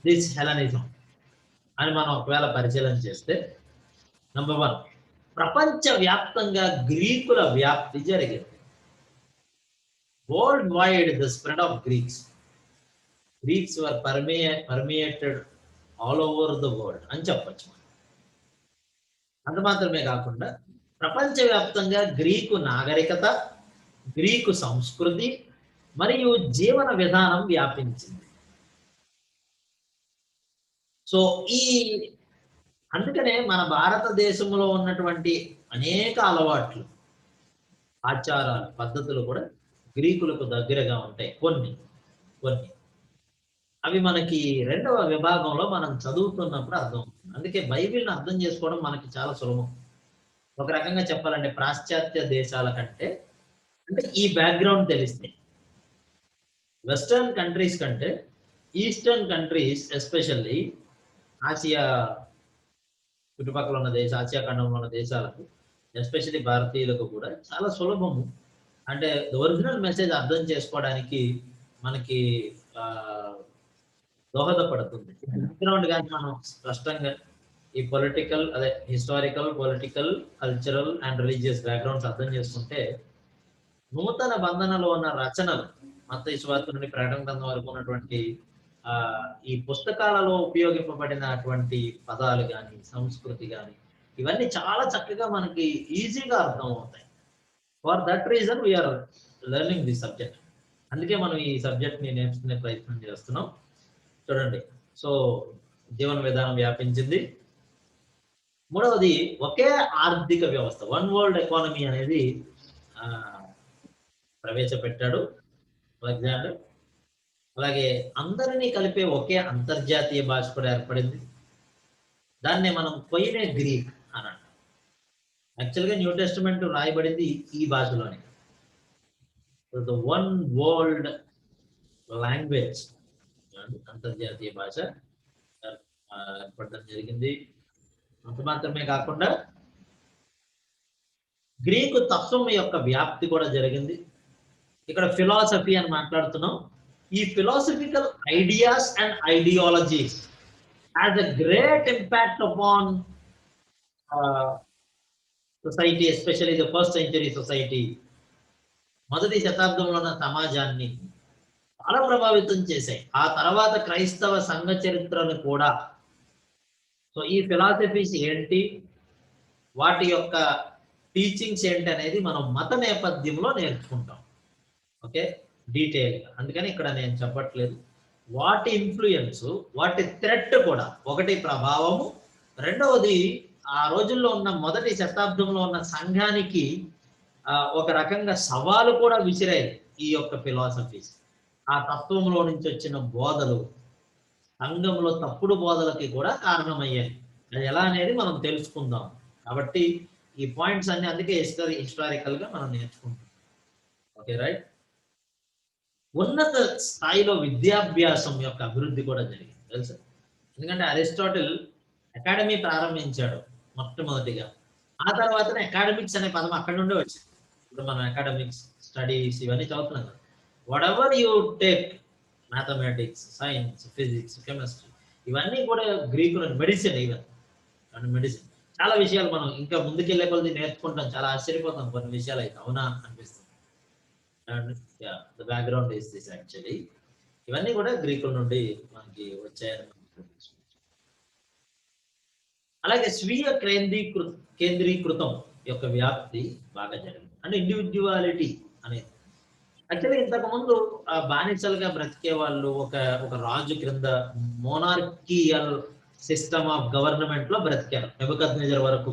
Speaker 1: this Hellenism అని మనం ఒకవేళ పరిశీలన చేస్తే, నంబర్ 1, ప్రపంచ వ్యాప్తంగా గ్రీకుల వ్యాప్తి జరిగింది. World wide the spread of Greeks were permeated all over the world అని చెప్పచ్చు. అంత మాత్రమే కాకుండా ప్రపంచవ్యాప్తంగా గ్రీకు నాగరికత, గ్రీకు సంస్కృతి మరియు జీవన విధానం వ్యాపించింది. సో అందుకనే మన భారతదేశంలో ఉన్నటువంటి అనేక అలవాట్లు, ఆచారాలు, పద్ధతులు కూడా గ్రీకులకు దగ్గరగా ఉంటాయి. కొన్ని అవి మనకి 2వ విభాగంలో మనం చదువుతున్నప్పుడు అర్థం అవుతుంది. అందుకే బైబిల్ని అర్థం చేసుకోవడం మనకి చాలా సులభం. ఒక రకంగా చెప్పాలంటే పాశ్చాత్య దేశాల కంటే, అంటే ఈ బ్యాక్గ్రౌండ్ తెలిస్తే, వెస్టర్న్ కంట్రీస్ కంటే ఈస్టర్న్ కంట్రీస్, ఎస్పెషల్లీ ఆసియా చుట్టుపక్కల ఉన్న ఆసియా ఖండంలో ఉన్న దేశాలకు, ఎస్పెషల్లీ భారతీయులకు కూడా చాలా సులభము. అంటే ఒరిజినల్ మెసేజ్ అర్థం చేసుకోవడానికి మనకి దోహదపడుతుంది. బ్యాక్గ్రౌండ్ కానీ మనం స్పష్టంగా ఈ historical, political, cultural and religious backgrounds అర్థం చేసుకుంటే, నూతన బంధనలో ఉన్న రచనలు, మత్తయి సువార్త నుండి ప్రకటన గ్రంథం వరకు ఉన్నటువంటి ఈ పుస్తకాలలో ఉపయోగింపబడినటువంటి పదాలు కానీ, సంస్కృతి కానీ, ఇవన్నీ చాలా చక్కగా మనకి ఈజీగా అర్థం అవుతాయి. For that reason we are learning this subject. అందుకే మనం ఈ సబ్జెక్ట్ని నేర్చుకునే ప్రయత్నం చేస్తున్నాం. చూడండి, సో జీవన విధానం వ్యాపించింది. 3వది, ఒకే ఆర్థిక వ్యవస్థ, వన్ వరల్డ్ ఎకానమీ అనేది ప్రవేశపెట్టాడు అలెగ్జాండర్. అలాగే అందరినీ కలిపే ఒకే అంతర్జాతీయ భాష కూడా ఏర్పడింది. దాన్నే మనం కొయినే గ్రీక్ అని అంటాం. యాక్చువల్గా న్యూ టెస్టిమెంట్ రాయబడింది ఈ భాషలోనే. ద వన్ వరల్డ్ లాంగ్వేజ్, అంతర్జాతీయ భాష ఏర్పడడం జరిగింది. అంత మాత్రమే కాకుండా గ్రీకు తత్వం యొక్క వ్యాప్తి కూడా జరిగింది. ఇక్కడ ఫిలాసఫీ అని మాట్లాడుతున్నాం. ఈ philosophical ideas and ideologies has a great impact upon society, especially the first century society. మొదటి శతాబ్దంలో ఉన్న సమాజాన్ని చాలా ప్రభావితం చేశాయి. ఆ తర్వాత క్రైస్తవ సంఘ చరిత్రను కూడా. సో ఈ ఫిలాసఫీస్ ఏంటి, వాటి యొక్క టీచింగ్స్ ఏంటి అనేది మనం మత నేపథ్యంలో నేర్చుకుంటాం. ఓకే, డీటెయిల్గా. అందుకని ఇక్కడ నేను చెప్పట్లేదు. వాటి ఇన్ఫ్లుయెన్స్, వాటి థ్రెట్ కూడా, ఒకటి ప్రభావము, రెండవది ఆ రోజుల్లో ఉన్న మొదటి శతాబ్దంలో ఉన్న సంఘానికి ఒక రకంగా సవాలు కూడా విసిరాయి ఈ యొక్క ఫిలాసఫీస్. ఆ తత్వంలో నుంచి వచ్చిన బోధలు సంఘంలో తప్పుడు బోధలకి కూడా కారణమయ్యాయి. అది ఎలా అనేది మనం తెలుసుకుందాం. కాబట్టి ఈ పాయింట్స్ అన్ని అందుకే హిస్టారికల్ గా మనం నేర్చుకుంటాం. Okay, right. ఉన్నత స్థాయిలో విద్యాభ్యాసం యొక్క అభివృద్ధి కూడా జరిగింది తెలుసా. ఎందుకంటే అరిస్టాటిల్ అకాడమీ ప్రారంభించాడు మొట్టమొదటిగా. ఆ తర్వాతనే అకాడమిక్స్ అనే పదం అక్కడ నుండే వచ్చింది. ఇప్పుడు మనం అకాడమిక్స్ స్టడీస్ ఇవన్నీ చదువుతున్నాం కదా. What ever you take, mathematics, science, physics, chemistry, ఇవన్నీ కూడా గ్రీకులో, మెడిసిన్, ఈవెన్ మెడిసిన్, చాలా విషయాలు మనం ఇంకా ముందుకెళ్లే కొద్ది నేర్చుకుంటాం. చాలా ఆశ్చర్యపోతాం కొన్ని విషయాలు అయితే, అవునా అనిపిస్తుంది. And the background is this actually. ఇవన్నీ కూడా గ్రీకుల నుండి మనకి వచ్చాయని. అలాగే స్వీయ కేంద్రీకృతం యొక్క వ్యాప్తి బాగా జరిగింది. అంటే ఇండివిజువాలిటీ అనేది యాక్చువల్లీ ఇంతకు ముందు బానిసలుగా బ్రతికే వాళ్ళు ఒక రాజు క్రింద మోనార్కియల్ సిస్టమ్ ఆఫ్ గవర్నమెంట్ లో బ్రతికారు నెబుకద్నెజర్ వరకు.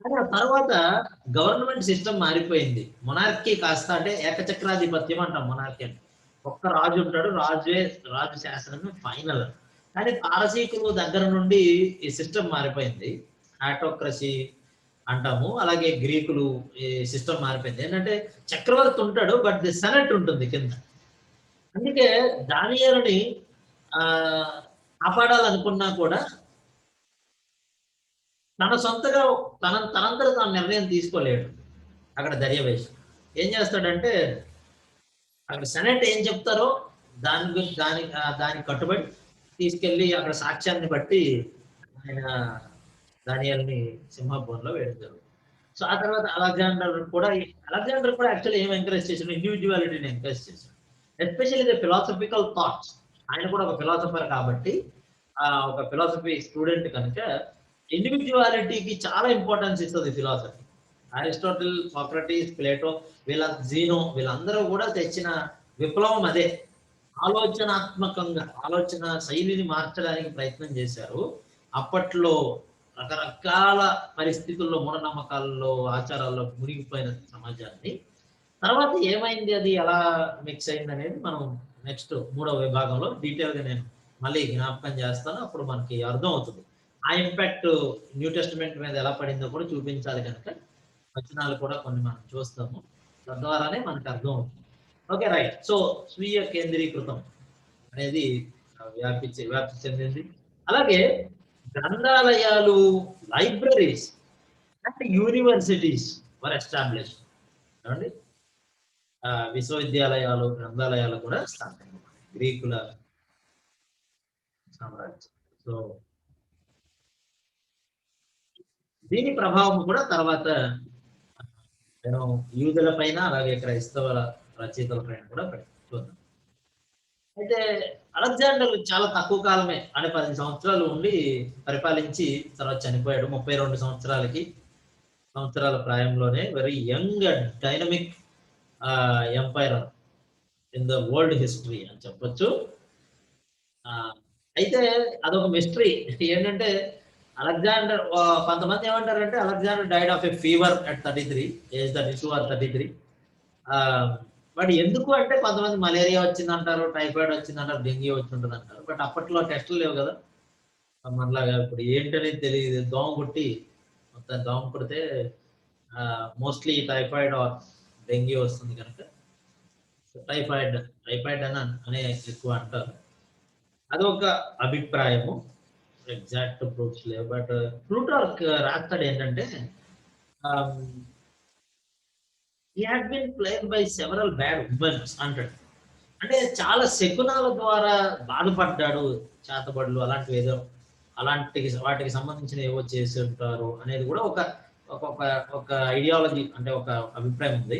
Speaker 1: కానీ ఆ తర్వాత గవర్నమెంట్ సిస్టమ్ మారిపోయింది. మొనార్కీ కాస్త, అంటే ఏకచక్రాధిపత్యం అంటాం మొనార్కీ అంటే. ఒక్క రాజు ఉంటాడు, రాజు శాసనమే ఫైనల్. కానీ పారసీకులు దగ్గర నుండి ఈ సిస్టమ్ మారిపోయింది, ఆటోక్రసీ అంటాము. అలాగే గ్రీకులు ఈ సిస్టమ్ మారిపోయింది. ఏంటంటే చక్రవర్తి ఉంటాడు, బట్ ది సెనెట్ ఉంటుంది కింద. అందుకే దానియేలుని కాపాడాలనుకున్నా కూడా తన సొంతగా తనంతట తాను నిర్ణయం తీసుకోలేడు. అక్కడ దర్యావేశం ఏం చేస్తాడంటే, అక్కడ సెనెట్ ఏం చెప్తారో దానికి కట్టుబడి తీసుకెళ్లి అక్కడ సాక్ష్యాన్ని బట్టి ఆయన దానియేలుని సింహభవనంలో వేయడం జరుగుతుంది. సో ఆ తర్వాత అలెగ్జాండర్ కూడా యాక్చువల్లీ ఏం ఎంకరేజ్ చేశాడు, ఇండివిజువాలిటీని ఎంకరేజ్ చేశాడు. Especially the philosophical thoughts. ఆయన కూడా ఒక ఫిలాసఫర్ కాబట్టి, ఒక ఫిలాసఫీ స్టూడెంట్ కనుక ఇండివిజువాలిటీకి చాలా ఇంపార్టెన్స్ ఇస్తుంది ఫిలాసఫీ. అరిస్టాటిల్, సాక్రటీస్, ప్లేటో, వీళ్ళందరూ కూడా తెచ్చిన విప్లవం అదే. ఆలోచనాత్మకంగా ఆలోచన శైలిని మార్చడానికి ప్రయత్నం చేశారు. అప్పట్లో రకరకాల పరిస్థితుల్లో, మూఢనమ్మకాల్లో, ఆచారాల్లో మునిగిపోయిన సమాజాన్ని తర్వాత ఏమైంది, అది ఎలా మిక్స్ అయింది అనేది మనం నెక్స్ట్ 3వ విభాగంలో డీటెయిల్ గా నేను మళ్ళీ జ్ఞాపకం చేస్తాను. అప్పుడు మనకి అర్థం అవుతుంది ఆ ఇంపాక్ట్ న్యూ టెస్టిమెంట్ మీద ఎలా పడిందో కూడా చూపించాలి కనుక వచనాలు కూడా కొన్ని మనం చూస్తాము. తద్వారానే మనకు అర్థం అవుతుంది. Okay, right. సో స్వీయ కేంద్రీకృతం అనేది వ్యాప్తి చెందింది. అలాగే గ్రంథాలయాలు, libraries and universities were establish. ఏమండి, విశ్వవిద్యాలయాలు, గ్రంథాలయాలు కూడా స్థాపించబడ్డాయి గ్రీకుల సామ్రాజ్యం. సో దీని ప్రభావం కూడా తర్వాత యూదుల పైన, అలాగే క్రైస్తవ రచయితల పైన కూడా చూద్దాం. అయితే అలెగ్జాండర్ చాలా తక్కువ కాలమే, అంటే 10 సంవత్సరాలు ఉండి పరిపాలించి తర్వాత చనిపోయాడు. 32 సంవత్సరాల ప్రాయంలోనే. Very young and dynamic emperor in the world history అని చెప్పొచ్చు. అయితే అదొక మిస్టరీ ఏంటంటే, అలెగ్జాండర్, కొంతమంది ఏమంటారంటే Alexander died of a fever at 33, age 32 or 33. But ఎందుకు అంటే, కొంతమంది మలేరియా వచ్చిందంటారు, టైఫాయిడ్ వచ్చిందంటారు, డెంగ్యూ వచ్చింటుంది అంటారు. బట్ అప్పట్లో టెస్టులు లేవు కదా మనలాగా. ఇప్పుడు ఏంటనేది తెలియదు, దోమ కుడితే మోస్ట్లీ టైఫాయిడ్ ఆర్ డెంగ్యూ వస్తుంది కనుక టైఫాయిడ్ అనే ఎక్కువ అంటారు. అదొక అభిప్రాయము, ఎగ్జాక్ట్ ప్రూఫ్స్ లేవు. బట్ ప్లూటార్క్ రాస్తాడు ఏంటంటే, he had been plagued by several bad women అంటాడు. అంటే చాలా శకునాల ద్వారా బాధపడ్డాడు, చేతబడులు అలాంటివి వాటికి సంబంధించిన ఏవో చేసి ఉంటారు అనేది కూడా ఒక ఐడియాలజీ, అంటే ఒక అభిప్రాయం ఉంది.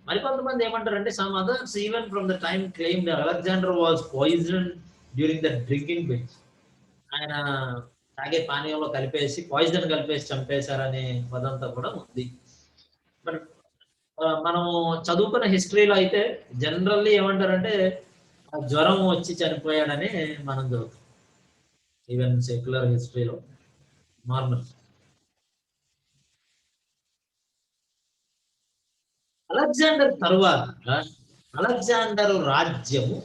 Speaker 1: మరికొంతమంది ఏమంటారంటే, some others even from the time claimed Alexander was poison during the drinking bits. ఆయన తాగే పానీయంలో పాయిజన్ కలిపేసి చంపేశారనే పదంతా కూడా ఉంది. బట్ మనము చదువుకున్న హిస్టరీలో అయితే జనరల్లీ ఏమంటారంటే జ్వరం వచ్చి చనిపోయాడని మనం చదువుతాం. ఈవెన్ సెక్యులర్ హిస్టరీలో నార్మల్. అలెగ్జాండర్ తరువాత అలెగ్జాండర్ రాజ్యము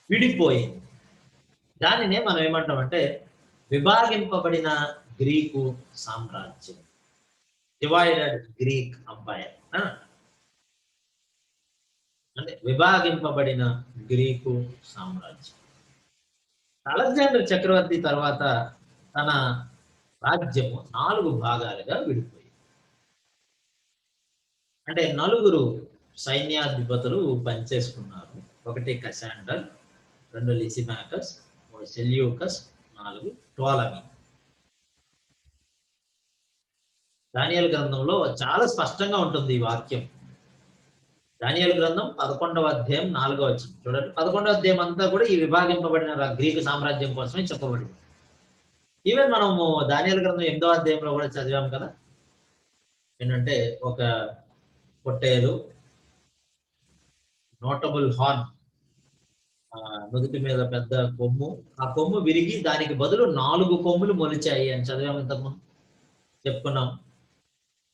Speaker 1: విడిపోయింది. దానినే మనం ఏమంటామంటే విభాగింపబడిన గ్రీకు సామ్రాజ్యం, డివైడెడ్ గ్రీక్ అంపైర్. అంటే విభాగింపబడిన గ్రీకు సామ్రాజ్యం. అలెగ్జాండర్ చక్రవర్తి తర్వాత తన రాజ్యము 4 భాగాలుగా విడిపోయింది. అంటే 4 సైన్యాధిపతులు పనిచేసుకున్నారు. 1 కసాండర్, 2 లిసిమాకస్, 3 సెల్యూకస్, 4 టోలమీ. దానియేలు గ్రంథంలో చాలా స్పష్టంగా ఉంటుంది ఈ వాక్యం. దానియేలు గ్రంథం 11వ అధ్యాయం 4వ వచనం చూడండి. 11వ అధ్యాయం అంతా కూడా ఈ విభాగింపబడిన గ్రీకు సామ్రాజ్యం కోసమే చెప్పబడింది. ఈవెన్ మనము దానియేలు గ్రంథం 8వ అధ్యాయంలో కూడా చదివాం కదా, ఏంటంటే ఒక పొట్టేలు, నోటబుల్ హార్న్, నుదుటి మీద పెద్ద కొమ్ము, ఆ కొమ్ము విరిగి దానికి బదులు 4 కొమ్ములు మొలిచాయి అని చదివాము, ఇంతకుముందు చెప్పుకున్నాం.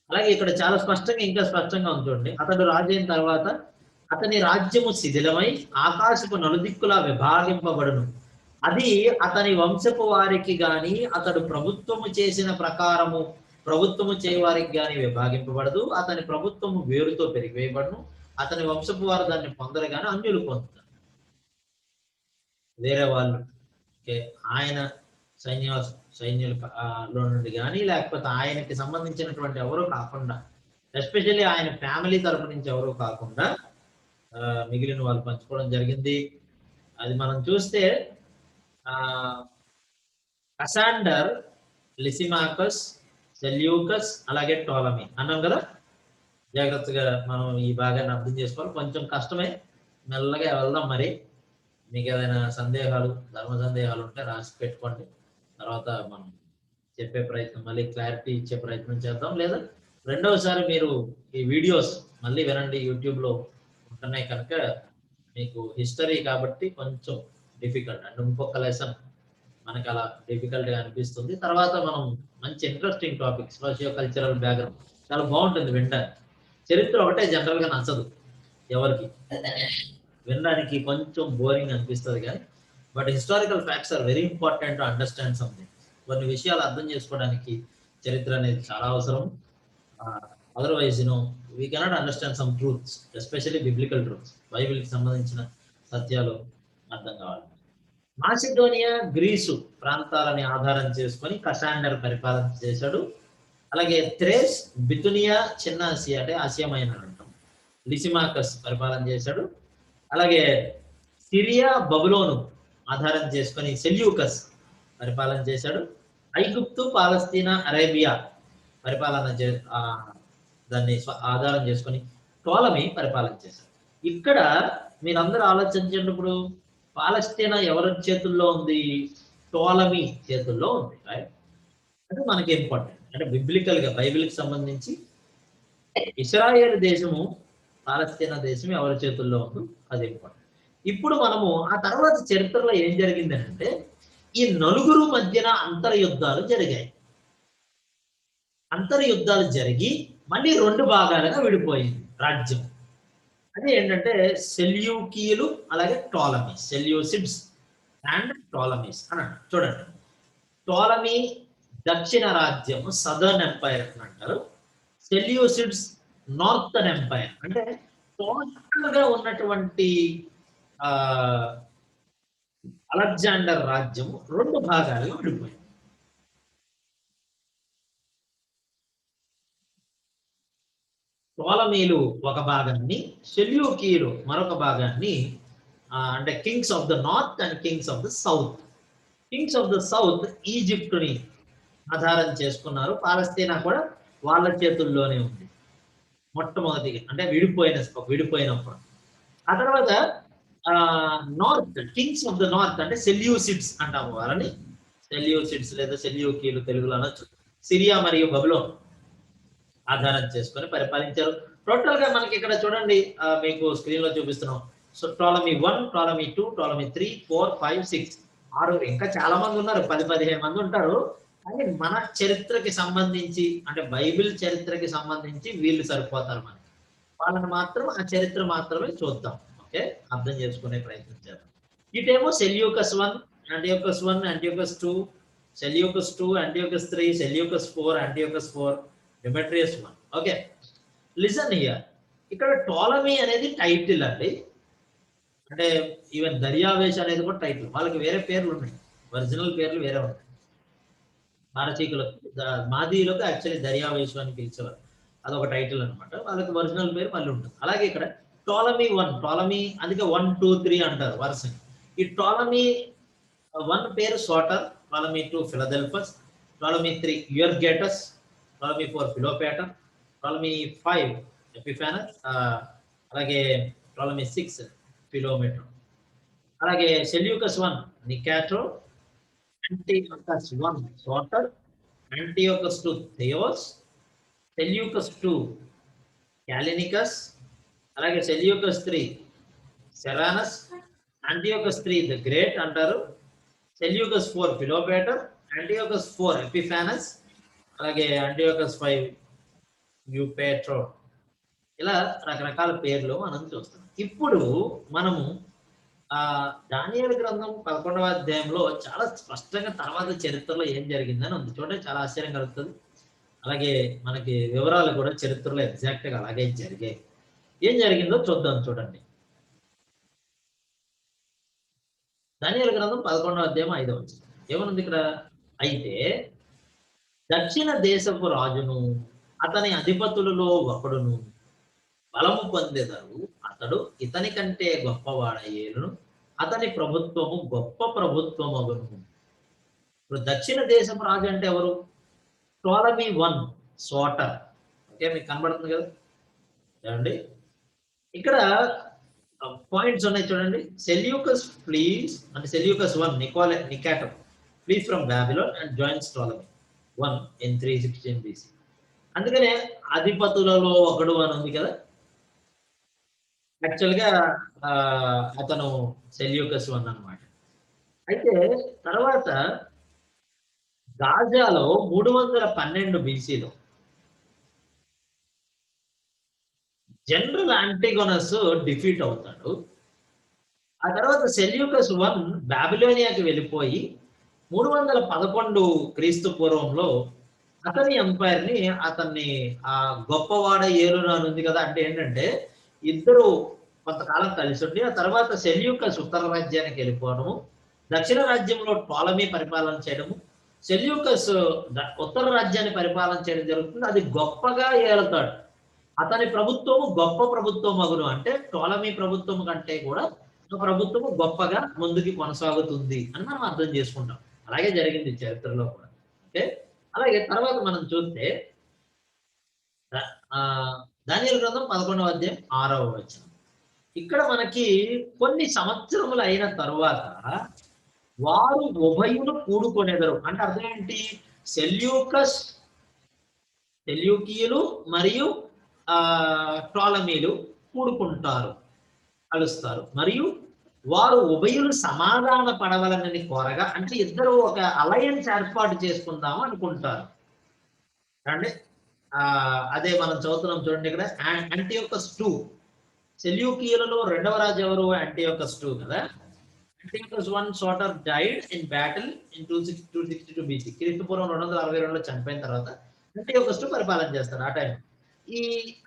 Speaker 1: అలాగే ఇక్కడ చాలా స్పష్టంగా, ఇంకా స్పష్టంగా ఉంది చూడండి. అతడు రాజు అయిన తర్వాత అతని రాజ్యము శిథిలమై ఆకాశపు నలుదిక్కులా విభాగింపబడును. అది అతని వంశపు వారికి గాని అతడు ప్రభుత్వము చేసిన ప్రకారము ప్రభుత్వము చేయవారికి గాని విభాగింపబడదు. అతని ప్రభుత్వము వేరుతో పెరిగివేయబడును. అతని వంశపు వారు దాన్ని పొందరు గాని అన్యులు పొందుతారు. వేరే వాళ్ళు ఆయన సైన్యులలో నుండి కానీ లేకపోతే ఆయనకి సంబంధించినటువంటి ఎవరో కాకుండా, ఎస్పెషల్లీ ఆయన ఫ్యామిలీ తరపు నుంచి ఎవరో కాకుండా మిగిలిన వాళ్ళు పంచుకోవడం జరిగింది. అది మనం చూస్తే కసాండర్, లిసిమాకస్, సెల్యూకస్, అలాగే టోలమీ అన్నాం కదా. జాగ్రత్తగా మనం ఈ భాగాన్ని అర్థం చేసుకోవాలి. కొంచెం కష్టమే, మెల్లగా వెళ్దాం. మరి మీకు ఏదైనా సందేహాలు, ధర్మ సందేహాలు ఉంటే రాసి పెట్టుకోండి. తర్వాత మనం చెప్పే ప్రయత్నం, మళ్ళీ క్లారిటీ ఇచ్చే ప్రయత్నం చేద్దాం. లేదా రెండవసారి మీరు ఈ వీడియోస్ మళ్ళీ వినండి, యూట్యూబ్లో ఉంటున్నాయి కనుక. మీకు హిస్టరీ కాబట్టి కొంచెం డిఫికల్ట్, అండ్ ఇంకొక లెసన్ మనకు అలా డిఫికల్ట్గా అనిపిస్తుంది. తర్వాత మనం మంచి interesting topics, socio cultural background చాలా బాగుంటుంది వినడానికి. చరిత్ర ఒకటే జనరల్గా నచ్చదు ఎవరికి, వినడానికి కొంచెం బోరింగ్ అనిపిస్తుంది కానీ, but historical facts are very important to understand something. కొన్ని విషయాలు అర్థం చేసుకోవడానికి చరిత్ర అనేది చాలా అవసరం. Otherwise we cannot understand some truths, especially biblical truths, బైబిల్కి సంబంధించిన సత్యాలు అర్థం కావాలి. మాసిడోనియా, గ్రీసు ప్రాంతాలని ఆధారం చేసుకొని కసాండర్ పరిపాలన చేశాడు. అలాగే థ్రేస్, బితునియా, చిన్న ఆసియా అంటే ఆసియా మైనర్ అంటాం, లిసిమాకస్ పరిపాలన చేశాడు. అలాగే సిరియా, బబులోను ఆధారం చేసుకొని సెల్యూకస్ పరిపాలన చేశాడు. ఐగుప్తు, పాలస్తీనా, అరేబియా పరిపాలన దాన్ని ఆధారం చేసుకొని టోలమీ పరిపాలన చేశాడు. ఇక్కడ మీరందరూ ఆలోచించేటప్పుడు పాలస్తీనా ఎవరి చేతుల్లో ఉంది? టోలమీ చేతుల్లో ఉంది, రైట్? అంటే మనకి ఇంపార్టెంట్, అంటే బిబ్లికల్ గా బైబిల్కి సంబంధించి ఇశ్రాయేల్ దేశము, పాలస్తీనా దేశం ఎవరి చేతుల్లో ఉందో అది ఇంపార్టెంట్. ఇప్పుడు మనము ఆ తర్వాత చరిత్రలో ఏం జరిగింది అంటే, ఈ 4 మధ్యన అంతర్యుద్ధాలు జరిగాయి. అంతర్యుద్ధాలు జరిగి మళ్ళీ 2 భాగాలుగా విడిపోయింది రాజ్యం. అది ఏంటంటే సెల్యూకీయులు, అలాగే టోలమీస్, సెల్యూసిడ్స్ అండ్ టోలమీస్ అని అంటారు. చూడండి, టోలమీ దక్షిణ రాజ్యము, సదర్న్ ఎంపైర్ అని అంటారు. సెల్యూసిడ్స్ నార్థన్ ఎంపైర్. అంటే టోటల్ గా ఉన్నటువంటి అలెగ్జాండర్ రాజ్యము 2 భాగాలుగా విడిపోయింది. టోలమీలు ఒక భాగాన్ని, సెల్యూకీయులు మరొక భాగాన్ని, అంటే kings of the north and kings of the south. Kings of the south ఈజిప్టుని ఆధారం చేసుకున్నారు. పాలస్తీనా కూడా వాళ్ళ చేతుల్లోనే ఉంది మొట్టమొదటిగా, అంటే విడిపోయినప్పుడు. ఆ తర్వాత north, Kings of the north అంటే సెల్యూసిడ్స్ అంటాము వాళ్ళని. సెల్యూసిడ్స్ లేదా సెల్యూకీలు తెలుగులో అనొచ్చు. సిరియా మరియు బబులోన్, ఆధారం చేసుకొని పరిపాలించారు. టోటల్ గా మనకి ఇక్కడ చూడండి, మీకు స్క్రీన్ లో చూపిస్తున్నాం. సో టోలమీ 1, టోలమీ 2, టోలమీ 3, 4, 5, 6, 6, ఇంకా చాలా మంది ఉన్నారు, 10-15 మంది ఉంటారు. కానీ మన చరిత్రకి సంబంధించి, అంటే బైబిల్ చరిత్రకి సంబంధించి వీళ్ళు సరిపోతారు మనకి. వాళ్ళని మాత్రం ఆ చరిత్ర మాత్రమే చూద్దాం. ఓకే, అర్థం చేసుకునే ప్రయత్నం చేద్దాం. ఇటేమో Seleucus 1, Antiochus 1, Antiochus 2, Seleucus 2, Antiochus 3, Seleucus 4, Antiochus 4, Demetrius 1. Okay, listen here. ఇక్కడ టోలమీ అనేది టైటిల్ అండి. అంటే ఈవెన్ దర్యావేష్ అనేది కూడా టైటిల్. వాళ్ళకి వేరే పేర్లు ఉన్నాయి, ఒరిజినల్ పేర్లు వేరే ఉంటాయి. పారచీకులకు, మాదీయులకు యాక్చువల్లీ దర్యావేష్ అని పిలిచేవారు, అదొక టైటిల్ అనమాట. వాళ్ళకి ఒరిజినల్ పేరు మళ్ళీ ఉంటుంది. అలాగే ఇక్కడ టోలమీ 1, టోలమీ అందుకే 1, 2, 3 అంటారు వరుసని. ఈ టోలమీ 1 పేరు సోటర్, టోలమీ 2 ఫిలదెల్ఫస్, టోలమీ 3 యుర్గేటస్, టోలమీ 4 ఫిలోపేటర్, టోలమీ 5 ఎపిఫానస్, అలాగే టోలమీ 6 ఫిలోమీటర్, అలాగే సెల్యూకస్ 1 నికాటో, యాంటియోకస్ 1 సోటర్, యాంటియోకస్ 2 థెయోస్, సెల్యూకస్ 2 క్యాలినికస్, అలాగే సెల్యూకస్ 3 సెరానస్, యాంటియోకస్ 3 ద గ్రేట్ అంటారు, సెల్యూకస్ 4 ఫిలోపేటర్, యాంటియోకస్ 4 ఎపిఫానస్, అలాగే యాంటియోకస్ 5 యూపేట్రో. ఇలా రకరకాల పేర్లు మనం చూస్తాం. ఇప్పుడు మనము దానియేలు గ్రంథం 11వ అధ్యాయంలో చాలా స్పష్టంగా తర్వాత చరిత్రలో ఏం జరిగిందని ఉంది. చూడండి, చాలా ఆశ్చర్యం కలుగుతుంది. అలాగే మనకి వివరాలు కూడా చరిత్రలో ఎగ్జాక్ట్ గా అలాగే జరిగాయి. ఏం జరిగిందో చూద్దాం. చూడండి, దానియేలు గ్రంథం 11వ అధ్యాయం 5వ వచనం ఏమనుంది ఇక్కడ? అయితే దక్షిణ దేశపు రాజును అతని అధిపతులలో ఒకడును బలము పొందెదరు, అతడు ఇతని కంటే గొప్పవాడయ్యేను, అతని ప్రభుత్వము గొప్ప ప్రభుత్వమగును. ఇప్పుడు దక్షిణ దేశపు రాజు అంటే ఎవరు? టోలమీ 1 సోటర్. ఓకే, మీకు కనబడుతుంది కదా చూడండి. ఇక్కడ పాయింట్స్ ఉన్నాయి చూడండి. సెల్యూకస్ ఫ్లీస్, అంటే Seleucus 1 Nicator flees from Babylon and joins Ptolemy 1 in 316 BC. అందుకనే అధిపతులలో ఒకడు అని ఉంది కదా. యాక్చువల్గా అతను సెల్యూకస్ 1 అన్నమాట. అయితే తర్వాత గాజాలో 312 BCలో జనరల్ యాంటిగోనస్ డిఫీట్ అవుతాడు. ఆ తర్వాత సెల్యూకస్ 1 బాబిలోనియాకి వెళ్ళిపోయి 311 క్రీస్తు పూర్వంలో అతని ఎంపైర్ ని, అతన్ని గొప్పవాడ ఏలును అని ఉంది కదా. అంటే ఏంటంటే ఇద్దరు కొంతకాలం కలిసి ఉండి ఆ తర్వాత సెల్యూకస్ ఉత్తర రాజ్యానికి వెళ్ళిపోవడము, దక్షిణ రాజ్యంలో టోలమీ పరిపాలన చేయడము, సెల్యూకస్ ఉత్తర రాజ్యాన్ని పరిపాలన చేయడం జరుగుతుంది. అది గొప్పగా ఏలుతాడు. అతని ప్రభుత్వము గొప్ప ప్రభుత్వం అగును. అంటే టోలమీ ప్రభుత్వం కంటే కూడా ప్రభుత్వము గొప్పగా ముందుకి కొనసాగుతుంది అని మనం అర్థం చేసుకుంటాం. అలాగే జరిగింది చరిత్రలో కూడా. ఓకే, అలాగే తర్వాత మనం చూస్తే దానియేలు గ్రంథం 11వ అధ్యాయం 6వ వచనం. ఇక్కడ మనకి కొన్ని సంవత్సరములు అయిన తరువాత వారు ఉభయులు కూడుకొనేదరు. అంటే అర్థం ఏంటి? సెల్యూకీయులు మరియు టోలమీలు కూడుకుంటారు, కలుస్తారు. మరియు వారు ఉభయులు సమాధాన పడవలనని కోరగా, అంటే ఇద్దరు ఒక అలయన్స్ ఏర్పాటు చేసుకుందాము అనుకుంటారు. అంటే అదే మనం చదువుతున్నాం చూడండి ఇక్కడ. యాంటియోకస్ 2, సెల్యూకీయులలో రెండవ రాజు ఎవరు? యాంటియోకస్ 2 కదా. Antiochus 1 Soter died in battle in 262 BC. క్రీస్తుపూర్వం 262లో చనిపోయిన తర్వాత యాంటియోకస్ 2 పరిపాలన చేస్తారు. ఆ టైం ఈ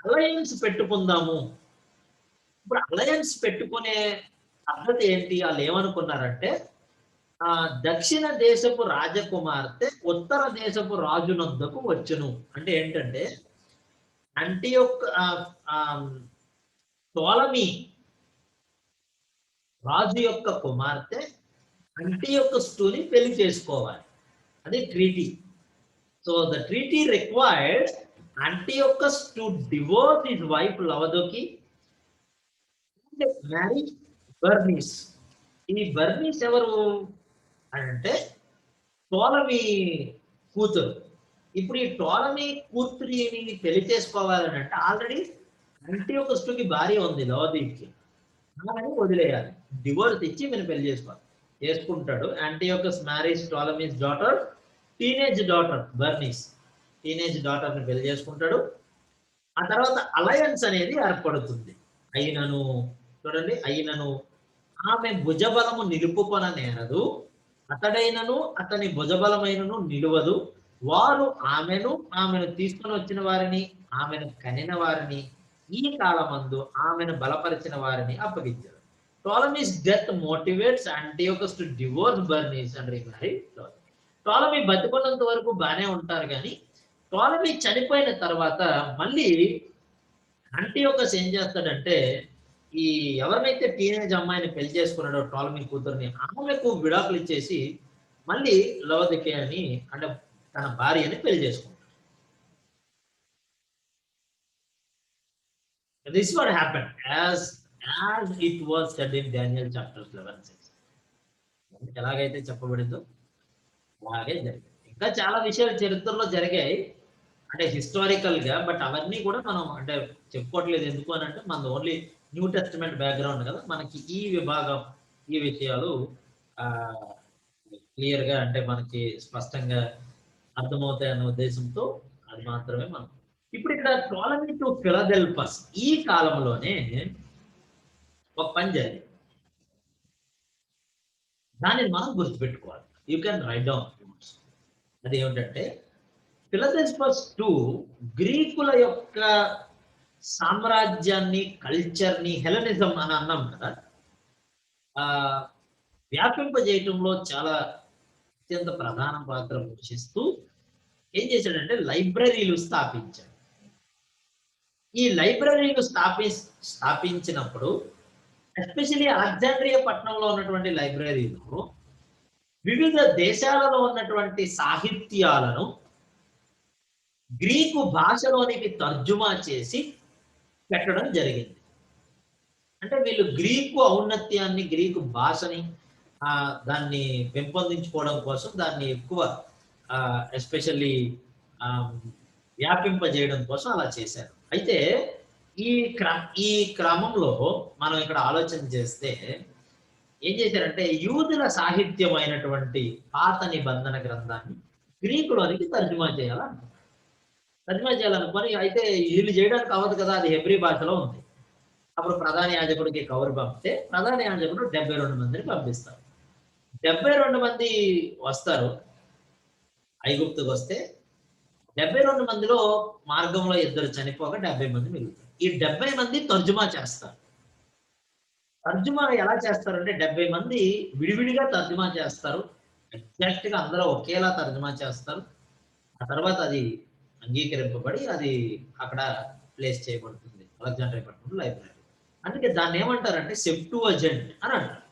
Speaker 1: అలయన్స్ పెట్టుకుందాము. ఇప్పుడు అలయన్స్ పెట్టుకునే పద్ధతి ఏంటి? వాళ్ళు ఏమనుకున్నారంటే దక్షిణ దేశపు రాజకుమార్తె ఉత్తర దేశపు రాజునొద్దకు వచ్చును. అంటే ఏంటంటే టోలమీ రాజు యొక్క కుమార్తె యాంటియోకస్ 2ని పెళ్లి చేసుకోవాలి. అది treaty. So the treaty required Antiochus to divorce his wife Laodice and marry Berenice. ఈ బర్నీస్ ఎవరు అంటే టోలమీ కూతురు. ఇప్పుడు ఈ టోలమీ కూతురిని పెళ్లి చేసుకోవాలని అంటే ఆల్రెడీ అంటియోకస్కి భార్య ఉంది లవదీప్కి, ఆమెను వదిలేయాలి, డివోర్స్ ఇచ్చి మీరు పెళ్లి చేసుకోవాలి. చేసుకుంటాడు. Antiochus marriage Ptolemy's daughter, teenage daughter Berenice, teenage daughter ని పెళ్లి చేసుకుంటాడు. ఆ తర్వాత అలయన్స్ అనేది ఏర్పడుతుంది. అయినను చూడండి, అయినను ఆమె భుజబలము నిలుపుకొన నేరదు, అతడైనను అతని భుజబలమైనను నిలువదు, వారు ఆమెను తీసుకొని వచ్చిన వారిని, ఆమెను కనిన వారిని, ఈ కాలమందు ఆమెను బలపరిచిన వారిని అప్పగించారు. Ptolemy's death motivates Antiochus to divorce Berenice and remarry Ptolemy. Ptolemy బతికున్నంత వరకు బాగానే ఉంటారు, కానీ టోలమీ చనిపోయిన తర్వాత మళ్ళీ యాంటియోకస్ ఏం చేస్తాడంటే, ఈ ఎవరినైతే టీనేజ్ అమ్మాయిని పెళ్లి చేసుకున్నాడో టోలమీ కూతుర్ని, ఆమెకు విడాకులు ఇచ్చేసి మళ్ళీ లవదికేయని అంటే తన భార్యని పెళ్లి చేసుకుంటాడు. This what happen as it was said in Daniel chapter 11:6. ఎలాగైతే చెప్పబడిందో అలాగే జరిగింది. ఇంకా చాలా విషయాలు చరిత్రలో జరిగాయి అంటే హిస్టారికల్ గా, బట్ అవన్నీ కూడా మనం అంటే చెప్పుకోవట్లేదు. ఎందుకు అని అంటే మన ఓన్లీ న్యూ టెస్టిమెంట్ బ్యాక్గ్రౌండ్ కదా, మనకి ఈ విభాగం ఈ విషయాలు క్లియర్ గా అంటే మనకి స్పష్టంగా అర్థమవుతాయి అన్న ఉద్దేశంతో అది మాత్రమే మనం ఇప్పుడు ఇక్కడ టోలమీ టు ఫిలదెల్ఫస్ ఈ కాలంలోనే ఒక పని జరిగింది, దానిని మనం గుర్తుపెట్టుకోవాలి. You can write down. అది ఏమిటంటే ఫిలదెల్ఫస్ టు గ్రీకుల యొక్క సామ్రాజ్యాన్ని, కల్చర్ని, హెలనిజం అని అన్నాం కదా, వ్యాపింపజేయటంలో చాలా అత్యంత ప్రధాన పాత్ర పోషిస్తూ ఏం చేశాడంటే లైబ్రరీలు స్థాపించాడు. ఈ లైబ్రరీలు స్థాపించినప్పుడు ఎస్పెషలీ అలెగ్జాండ్రియా పట్టణంలో ఉన్నటువంటి లైబ్రరీలు వివిధ దేశాలలో ఉన్నటువంటి సాహిత్యాలను గ్రీకు భాషలోనికి తర్జుమా చేసి పెట్టడం జరిగింది. అంటే వీళ్ళు గ్రీకు ఔన్నత్యాన్ని, గ్రీకు భాషని దాన్ని పెంపొందించుకోవడం కోసం, దాన్ని ఎక్కువ ఎస్పెషల్లీ వ్యాపింపజేయడం కోసం అలా చేశారు. అయితే ఈ క్రమంలో మనం ఇక్కడ ఆలోచన చేస్తే ఏం చేశారంటే యూదుల సాహిత్యం అయినటువంటి పాత నిబంధన గ్రంథాన్ని గ్రీకులోనికి తర్జుమా చేయాలనుకొని, అయితే వీళ్ళు చేయడానికి అవ్వదు కదా, అది హెబ్రీ భాషలో ఉంది. అప్పుడు ప్రధాన యాజకుడికి కౌరు పంపితే ప్రధాన యాజకుడు 72 మందిని పంపిస్తారు. 72 మంది వస్తారు. ఐగుప్తుకు వస్తే 72 మందిలో మార్గంలో 2 చనిపోక 70 మంది మిగులుతారు. ఈ 70 మంది తర్జుమా చేస్తారు. తర్జుమా ఎలా చేస్తారంటే 70 మంది విడివిడిగా తర్జుమా చేస్తారు. ఎగ్జాక్ట్ గా అందరూ ఒకేలా తర్జుమా చేస్తారు. ఆ తర్వాత అది అంగీకరింపబడి అది అక్కడ ప్లేస్ చేయబడుతుంది అలెగ్జాండ్రియా పట్టణంలో లైబ్రరీ. అందుకే దాన్ని ఏమంటారంటే సెప్టువజెంట్ అని అంటారు.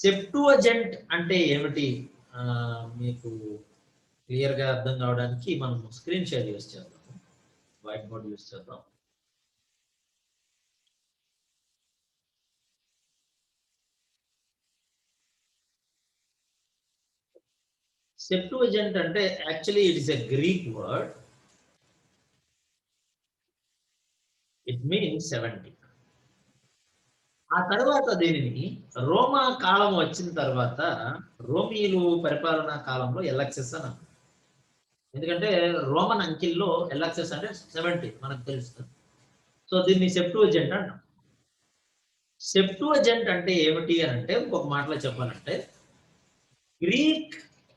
Speaker 1: సెప్టువజెంట్ అంటే ఏమిటి మీకు క్లియర్ గా అర్థం కావడానికి మనం స్క్రీన్ షేర్ యూస్ చేద్దాం, వైట్ బోర్డ్ యూస్ చేద్దాం. సెప్టువజెంట్ అంటే actually it is a Greek word. It means 70. ఆ తర్వాత దీనిని రోమా కాలం వచ్చిన తర్వాత రోమీలు పరిపాలనా కాలంలో ఎలక్సెస్ అని అన్నారు. ఎందుకంటే రోమన్ అంకిల్లో ఎలక్సెస్ అంటే 70 మనకు తెలుస్తుంది. సో దీన్ని సెప్టువజెంట్ అంటాం. సెప్టువజెంట్ అంటే ఏమిటి అని అంటే ఇంకొక మాటలో చెప్పాలంటే Greek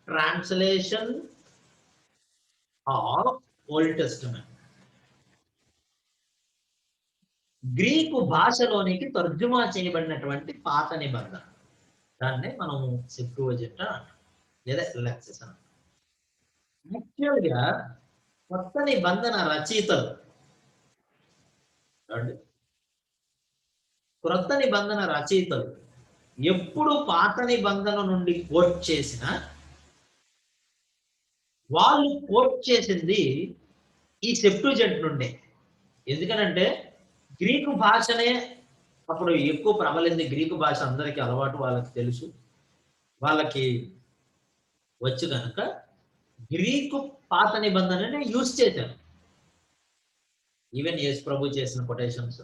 Speaker 1: translation of Old Testament, గ్రీకు భాషలోనికి తర్జుమా చేయబడినటువంటి పాత నిబంధన, దాన్నే మనం సెప్టువజెంట్ అంటాం లేదా ఎలక్సెస్ అంటాం. యాక్చువల్గా కొత్త నిబంధన రచయితలు, క్రొత్త నిబంధన రచయితలు ఎప్పుడు పాత నిబంధన నుండి కోట్ చేసినా వాళ్ళు కోట్ చేసింది ఈ సెప్టువజెంట్ నుండే. ఎందుకనంటే గ్రీకు భాషనే అప్పుడు ఎక్కువ ప్రబలింది. గ్రీకు భాష అందరికీ అలవాటు, వాళ్ళకి తెలుసు, వాళ్ళకి వచ్చు కనుక గ్రీకు పాత నిబంధనని యూజ్ చేశారు. ఈవెన్ యేసు ప్రభు చేసిన కొటేషన్స్,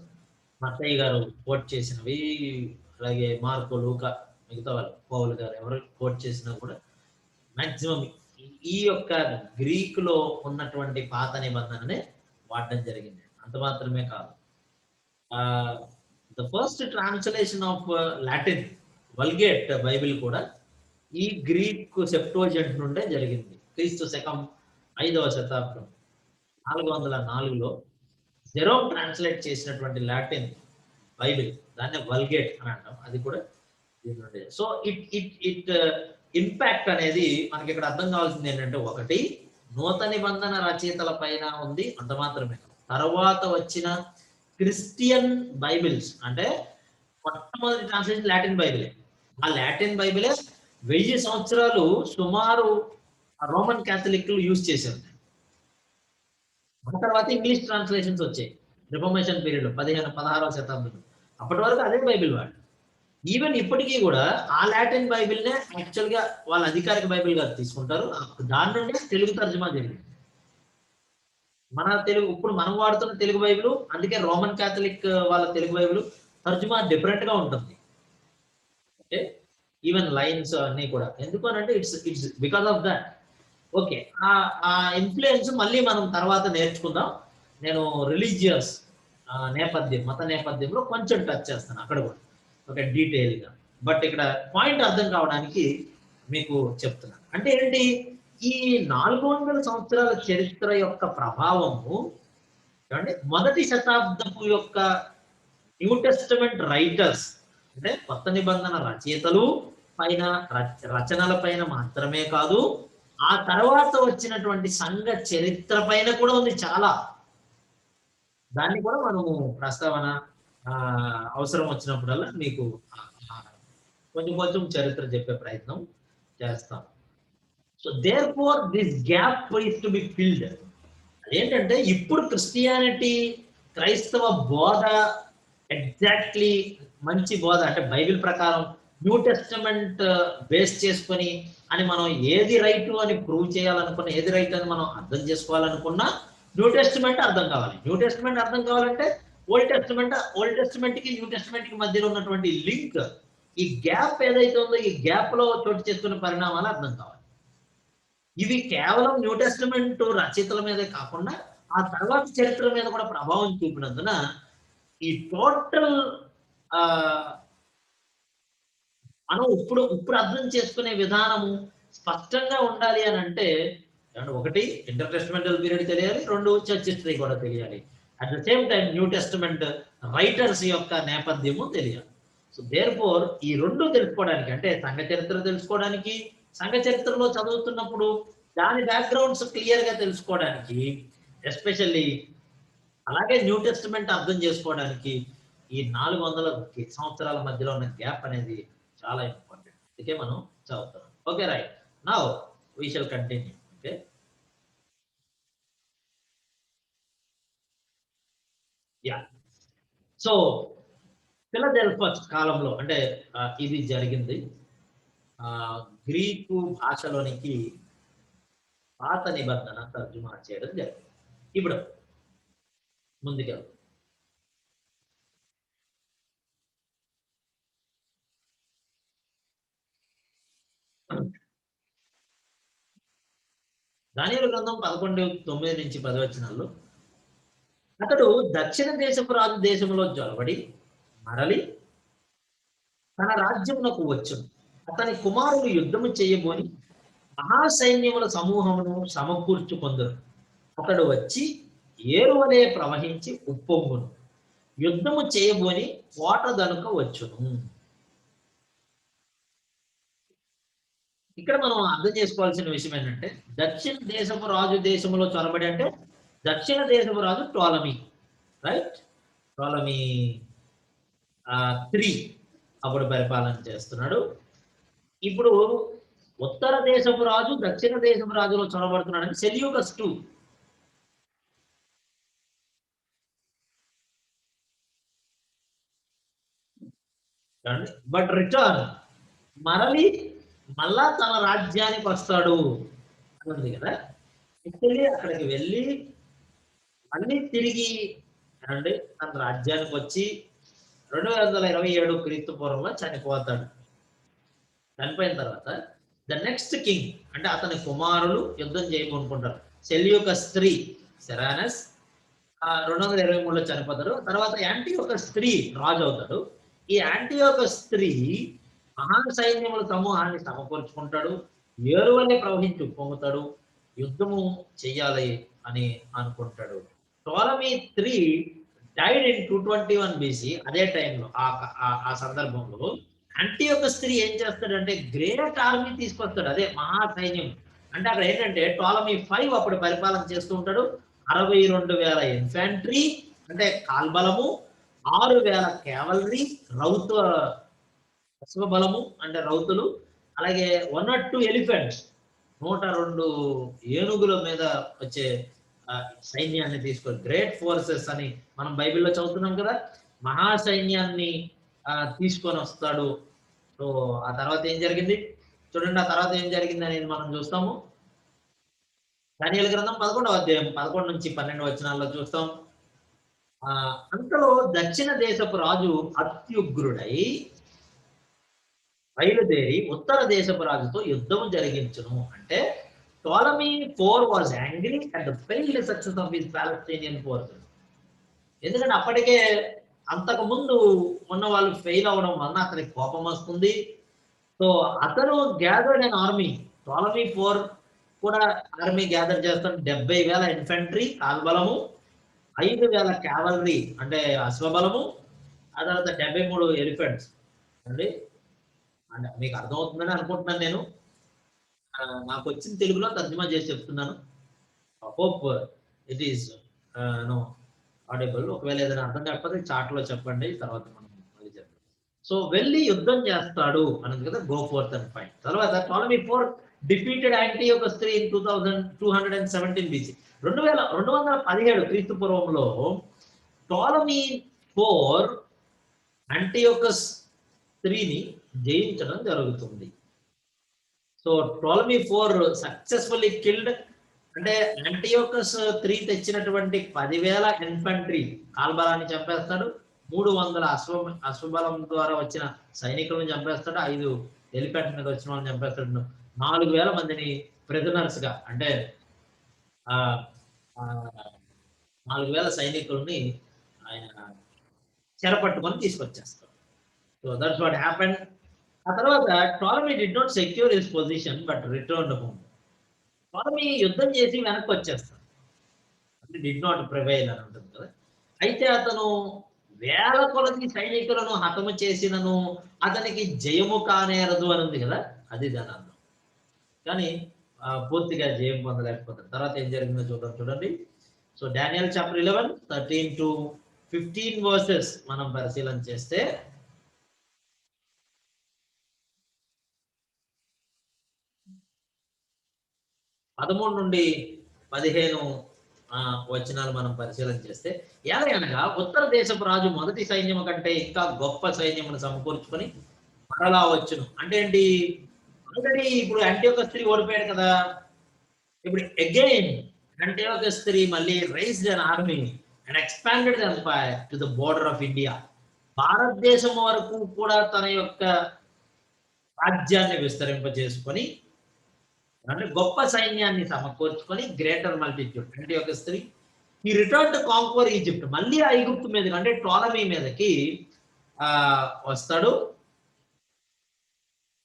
Speaker 1: మత్తయ్య గారు కోట్ చేసినవి, అలాగే మార్కు, లూకా, మిగతా వాళ్ళు పౌలు గారు ఎవరు కోట్ చేసినా కూడా మాక్సిమం ఈ యొక్క గ్రీకులో ఉన్నటువంటి పాత నిబంధననే వాడడం జరిగింది. అంత మాత్రమే కాదు, the first translation of Latin Vulgate Bible కూడా ఈ గ్రీక్ సెప్టువజెంట్ నుండే జరిగింది. క్రీస్తు శకం 5వ శతాబ్దం 404లో జెరోమ్ ట్రాన్స్లేట్ చేసినటువంటి లాటిన్ బైబిల్, దాన్ని వల్గేట్ అని అంటాం, అది కూడా దీని నుండి. సో ఇట్ ఇంపాక్ట్ అనేది మనకి ఇక్కడ అర్థం కావాల్సింది ఏంటంటే, ఒకటి నూతన నిబంధన రచయితల పైన ఉంది, అంత మాత్రమే. తర్వాత వచ్చిన క్రిస్టియన్ బైబిల్స్, అంటే మొట్టమొదటి ట్రాన్స్లేషన్ లాటిన్ బైబిలే. ఆ లాటిన్ బైబిలే 1000 సంవత్సరాలు సుమారు రోమన్ క్యాథలిక్లు యూజ్ చేశారు. ఆ తర్వాత ఇంగ్లీష్ ట్రాన్స్లేషన్స్ వచ్చాయి రిఫర్మేషన్ పీరియడ్ 16వ శతాబ్దంలో. అప్పటి వరకు అదే బైబిల్ వాడు. ఈవెన్ ఇప్పటికీ కూడా ఆ లాటిన్ బైబిల్నే యాక్చువల్ గా వాళ్ళ అధికారిక బైబిల్ గా తీసుకుంటారు. దాని నుండి తెలుగు తర్జుమా జరిగింది. మన తెలుగు ఇప్పుడు మనం వాడుతున్న తెలుగు బైబిల్, అందుకే రోమన్ క్యాథలిక్ వాళ్ళ తెలుగు బైబిల్ తర్జుమా డిఫరెంట్ గా ఉంటుంది. ఓకే, ఈవెన్ లైన్స్ అన్ని కూడా. ఎందుకు అని అంటే it's because of that. Okay, ఆ ఇన్ఫ్లుయెన్స్ మళ్ళీ మనం తర్వాత నేర్చుకుందాం. నేను రిలీజియస్ నేపథ్యం, మత నేపథ్యంలో కొంచెం టచ్ చేస్తాను అక్కడ కూడా, ఓకే, డీటెయిల్గా. బట్ ఇక్కడ పాయింట్ అర్థం కావడానికి మీకు చెప్తున్నాను. అంటే ఏంటి, ఈ 400 సంవత్సరాల చరిత్ర యొక్క ప్రభావము అంటే మొదటి శతాబ్దపు యొక్క న్యూ టెస్టమెంట్ రైటర్స్, అంటే కొత్త నిబంధన రచయితలు పైన, రచనల పైన మాత్రమే కాదు, ఆ తర్వాత వచ్చినటువంటి సంఘ చరిత్ర పైన కూడా ఉంది చాలా. దాన్ని కూడా మనము ప్రస్తావన అవసరం వచ్చినప్పుడల్లా మీకు కొంచెం కొంచెం చరిత్ర చెప్పే ప్రయత్నం చేస్తాం. So therefore this gap is to be filled. అదేంటంటే, ఇప్పుడు క్రిస్టియానిటీ, క్రైస్తవ బోధ ఎగ్జాక్ట్లీ మంచి బోధ, అంటే బైబిల్ ప్రకారం న్యూ టెస్టమెంట్ బేస్ చేసుకొని అని మనం ఏది రైట్ అని ప్రూవ్ చేయాలనుకున్నా, ఏది రైట్ అని మనం అర్థం చేసుకోవాలనుకున్నా, న్యూ టెస్టమెంట్ అర్థం కావాలి. న్యూ టెస్టమెంట్ అర్థం కావాలంటే ఓల్డ్ టెస్టమెంట్ కి న్యూ టెస్టమెంట్ కి మధ్యలో ఉన్నటువంటి లింక్, ఈ గ్యాప్ ఏదైతే ఉందో, ఈ గ్యాప్ లో చోటు చేసుకున్న పరిణామాలు అర్థం కావాలి. ఇవి కేవలం న్యూ టెస్టమెంట్ రచయితల మీదే కాకుండా ఆ తర్వాత చరిత్ర మీద కూడా ప్రభావం చూపినందున ఈ టోటల్ మనం ఇప్పుడు అర్థం చేసుకునే విధానము స్పష్టంగా ఉండాలి అని అంటే, ఒకటి ఇంటర్ టెస్టమెంటల్ పీరియడ్ తెలియాలి, రెండు చర్చ్ హిస్టరీ కూడా తెలియాలి. At the same time new testament writers యొక్క నేపథ్యము తెలియాలి. సో దేర్ ఫోర్ ఈ రెండు తెలుసుకోవడానికి, అంటే సంఘ చరిత్ర తెలుసుకోవడానికి, సంఘ చరిత్రలో చదువుతున్నప్పుడు దాని బ్యాక్గ్రౌండ్స్ క్లియర్ గా తెలుసుకోవడానికి, ఎస్పెషల్లీ అలాగే న్యూ టెస్టమెంట్ అర్థం చేసుకోవడానికి, ఈ 400 సంవత్సరాల మధ్యలో ఉన్న గ్యాప్ అనేది చాలా ఇంపార్టెంట్. అందుకే మనం చదువుతాం. Okay, right. Now we shall continue. Okay, yeah. So Philadelphus కాలంలో, అంటే ఇది జరిగింది. గ్రీకు భాషలోనికి పాత నిబంధన తర్జుమా చేయడం జరిగింది. ఇప్పుడు ముందుకెళ్తాం. దానియేలు గ్రంథం 11:9-10 అతడు దక్షిణ దేశపు రాజు దేశంలో జొరబడి మరలి తన రాజ్యమునకు వచ్చును. అతని కుమారులు యుద్ధము చేయబోని మహాసైన్యముల సమూహమును సమకూర్చుకొందురు. అతడు వచ్చి ఏరువలే ప్రవహించి ఉప్పొంగును. యుద్ధము చేయబోని కోట దనుక వచ్చును. ఇక్కడ మనం అర్థం చేసుకోవాల్సిన విషయం ఏంటంటే, దక్షిణ దేశపు రాజు దేశంలో చొరబడి అంటే దక్షిణ దేశపు రాజు టోలమీ, రైట్? టోలమీ 3 అప్పుడు పరిపాలన చేస్తున్నాడు. ఇప్పుడు ఉత్తర దేశపు రాజు దక్షిణ దేశపు రాజులో చొరబడుతున్నాడు అంటే సెల్యూకస్ 2. బట్ రిటర్న్ మరలి మళ్ళా తన రాజ్యానికి వస్తాడు ఉంది కదా. యాక్చువల్లీ అక్కడికి వెళ్ళి మళ్ళీ తిరిగి ఏమండి తన రాజ్యానికి వచ్చి 227 క్రీస్తు పూర్వంలో చనిపోతాడు. చనిపోయిన తర్వాత ద నెక్స్ట్ కింగ్ అంటే అతని కుమారులు యుద్ధం చేయమనుకుంటారు. సెల్యూకస్ III సెరానస్ 223లో చనిపోతాడు. తర్వాత యాంటీయోకస్ III రాజు అవుతాడు. ఈ యాంటీయోకస్ III మహా సైన్యముల సమూహాన్ని సమకూర్చుకుంటాడు. ఏరువల్లి ప్రవహించి పొంగుతాడు. యుద్ధము చెయ్యాలి అని అనుకుంటాడు. Ptolemy III died in 221 BC. అదే టైంలో ఆ సందర్భంలో యాంటీయోకస్ III ఏం చేస్తాడంటే గ్రేట్ ఆర్మీ తీసుకొస్తాడు. అదే మహా సైన్యం. అంటే అక్కడ ఏంటంటే టోలమీ V అప్పుడు పరిపాలన చేస్తూ ఉంటాడు. 62,000 ఇన్ఫాంట్రీ అంటే కాల్బలము, 6,000 కేవలరీ, అశ్వబలము అంటే రౌతులు, అలాగే 102 ఎలిఫెంట్స్ 102 ఏనుగుల మీద వచ్చే సైన్యాన్ని తీసుకొని గ్రేట్ ఫోర్సెస్ అని మనం బైబిల్లో చదువుతున్నాం కదా. మహాసైన్యాన్ని తీసుకొని వస్తాడు. సో ఆ తర్వాత ఏం జరిగింది చూడండి. ఆ తర్వాత ఏం జరిగింది అనేది మనం చూస్తాము. దానియేలు గ్రంథం 11వ అధ్యాయం 11 నుంచి 12 వచనాల్లో చూస్తాం. అంతలో దక్షిణ దేశపు రాజు అత్యుగ్రుడై బయలుదేరి ఉత్తర దేశపు రాజుతో యుద్ధం జరిగించును. అంటే Ptolemy IV was angry at the failed success of his Palestinian forces. ఎందుకంటే అప్పటికే అంతకు ముందు ఉన్న వాళ్ళు ఫెయిల్ అవడం వలన అతనికి కోపం వస్తుంది. సో అతను గ్యాదర్డ్ అన్ ఆర్మీ. టోలమీ IV కూడా ఆర్మీ గ్యాదర్ చేస్తాడు. 70,000 ఇన్ఫంట్రీ కాల్బలము, 5,000 క్యావలరీ అంటే అశ్వబలము, ఆ తర్వాత 73 ఎలిఫెంట్స్ అండి. అంటే మీకు అర్థమవుతుందని అనుకుంటున్నాను నేను. నాకు వచ్చిన తెలుగులో తర్జుమా చేసి చెప్తున్నాను. Hope it is no audible. ఒకవేళ ఏదైనా అర్థం కాకపోతే చాట్లో చెప్పండి, తర్వాత మనం మళ్ళీ చెప్తాం. సో వెళ్ళి యుద్ధం చేస్తాడు అన్నది కదా. Go forth and fight. తర్వాత Ptolemy IV defeated Antiochus III in 2217 BC. 217 క్రీస్తు పూర్వంలో టోలమీ IV యాంటీయోకస్ IIIని జయించడం జరుగుతుంది. So Ptolemy IV successfully killed అంటే యాంటీయోకస్ III తెచ్చినటువంటి 10,000 ఇన్ఫంట్రీ కాల్బలాన్ని చంపేస్తాడు. 300 అశ్వబలం ద్వారా వచ్చిన సైనికులను చంపేస్తాడు. 5 ఎలిఫెంట్ మీద వచ్చిన వాళ్ళని చంపేస్తాడు. 4,000 మందిని ప్రిజనర్స్ గా అంటే 4,000 సైనికుల్ని ఆయన చెరపట్టుకొని తీసుకొచ్చేస్తాడు. So that's what happened. ఆ తర్వాత Ptolemy did not secure his position but returned home. Ptolemy యుద్ధం చేసి వెనక్కి వచ్చేస్తాడు. అంటే డిడ్ నాట్ ప్రివైల్ అని ఉంటుంది కదా. అయితే అతను వేల కొలది సైనికులను హతము చేసినను అతనికి జయము కానేరదు అని ఉంది కదా. అది దాని అర్థం. కానీ పూర్తిగా జయం పొందలేకపోతాడు. తర్వాత ఏం జరిగిందో చూడండి. So Daniel chapter 11 13 to 15 versus మనం పరిశీలన చేస్తే పదమూడు నుండి 15 వచనాలు మనం పరిశీలన చేస్తే ఎలాగనగా ఉత్తర దేశపు రాజు మొదటి సైన్యము కంటే ఇంకా గొప్ప సైన్యమును సమకూర్చుకొని మరలా వచ్చును. అంటే ఏంటి, ఆల్రెడీ ఇప్పుడు యాంటీయోకస్ III ఓడిపోయాడు కదా. ఇప్పుడు అగైన్ యాంటీయోకస్ III మళ్ళీ raised an army and expanded the empire to the border of India. భారతదేశం వరకు కూడా తన యొక్క రాజ్యాన్ని విస్తరింపజేసుకొని అంటే గొప్ప సైన్యాన్ని సమకూర్చుకొని గ్రేటర్ మల్టిట్యూడ్ యాంటీయోకస్ III ఈ రిటర్న్ టు కాంక్వర్ ఈజిప్ట్. మళ్ళీ ఐగుప్తు మీదకి అంటే టోలమీ మీదకి వస్తాడు.